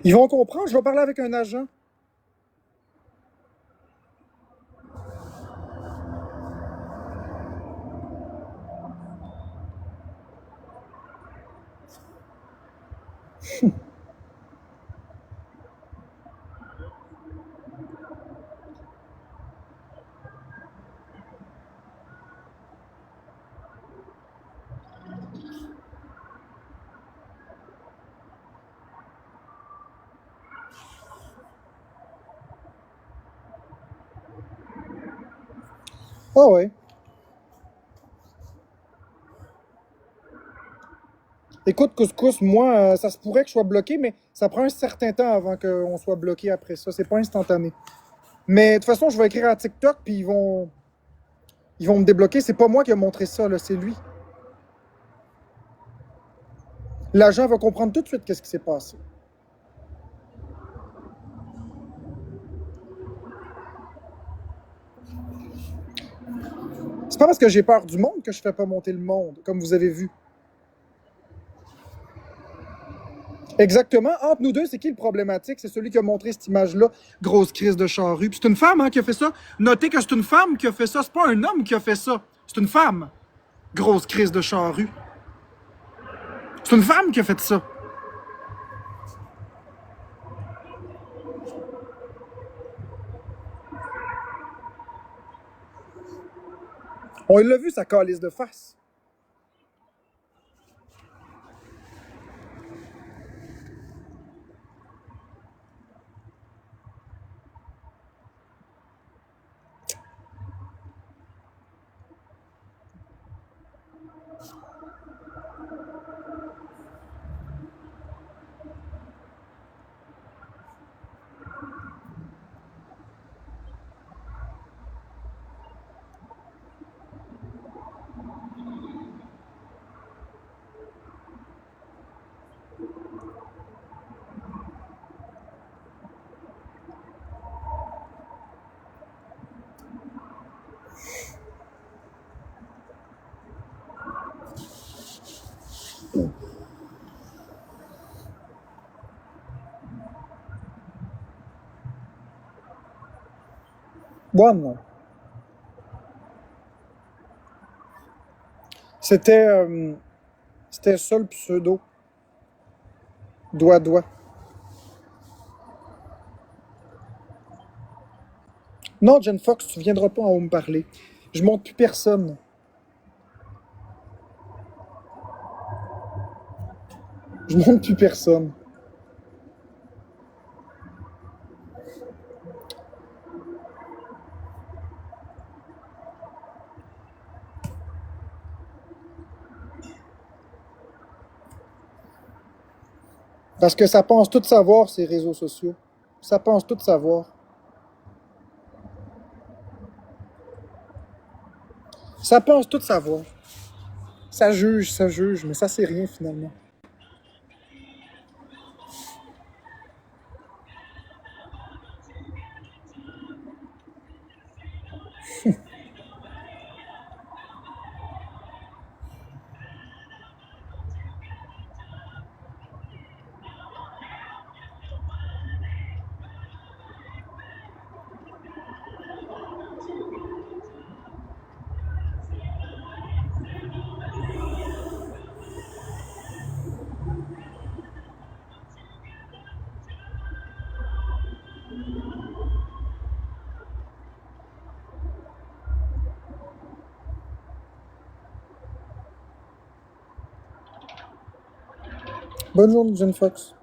Ils vont comprendre, je vais parler avec un agent. Ah ouais. Écoute, Couscous, moi, ça se pourrait que je sois bloqué, mais ça prend un certain temps avant qu'on soit bloqué après ça. C'est pas instantané. Mais de toute façon, je vais écrire à TikTok, puis ils vont me débloquer. C'est pas moi qui ai montré ça, là, c'est lui. L'agent va comprendre tout de suite qu'est-ce qui s'est passé. C'est pas parce que j'ai peur du monde que je fais pas monter le monde, comme vous avez vu. Exactement. Entre nous deux, c'est qui le problématique? C'est celui qui a montré cette image-là. Grosse crise de charrue. Puis c'est une femme, hein, qui a fait ça. Notez que c'est une femme qui a fait ça. C'est pas un homme qui a fait ça. C'est une femme. Grosse crise de charrue. C'est une femme qui a fait ça. On l'a vu, sa calice de face. bonne. C'était ça le pseudo. Doigt. Non, Jen Fox, tu viendras pas en haut me parler. Je monte plus personne. Je monte plus personne. Parce que ça pense tout savoir, ces réseaux sociaux. Ça pense tout savoir. Ça pense tout savoir. Ça juge, mais ça c'est rien finalement. Bonne journée, Jen Fox.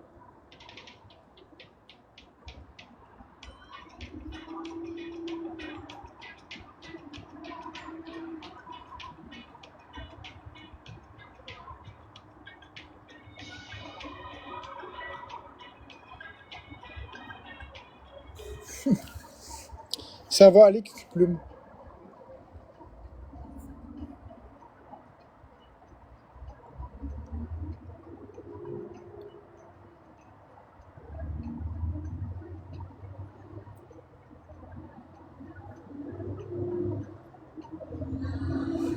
Ça va aller, Cucuplume.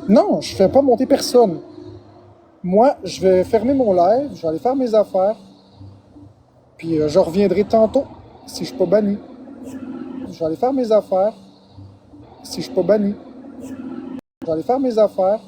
Non, je fais pas monter personne. Moi, je vais fermer mon live, je vais aller faire mes affaires. Puis je reviendrai tantôt si je suis pas banni. Je vais aller faire mes affaires si je suis pas banni. Je vais aller faire mes affaires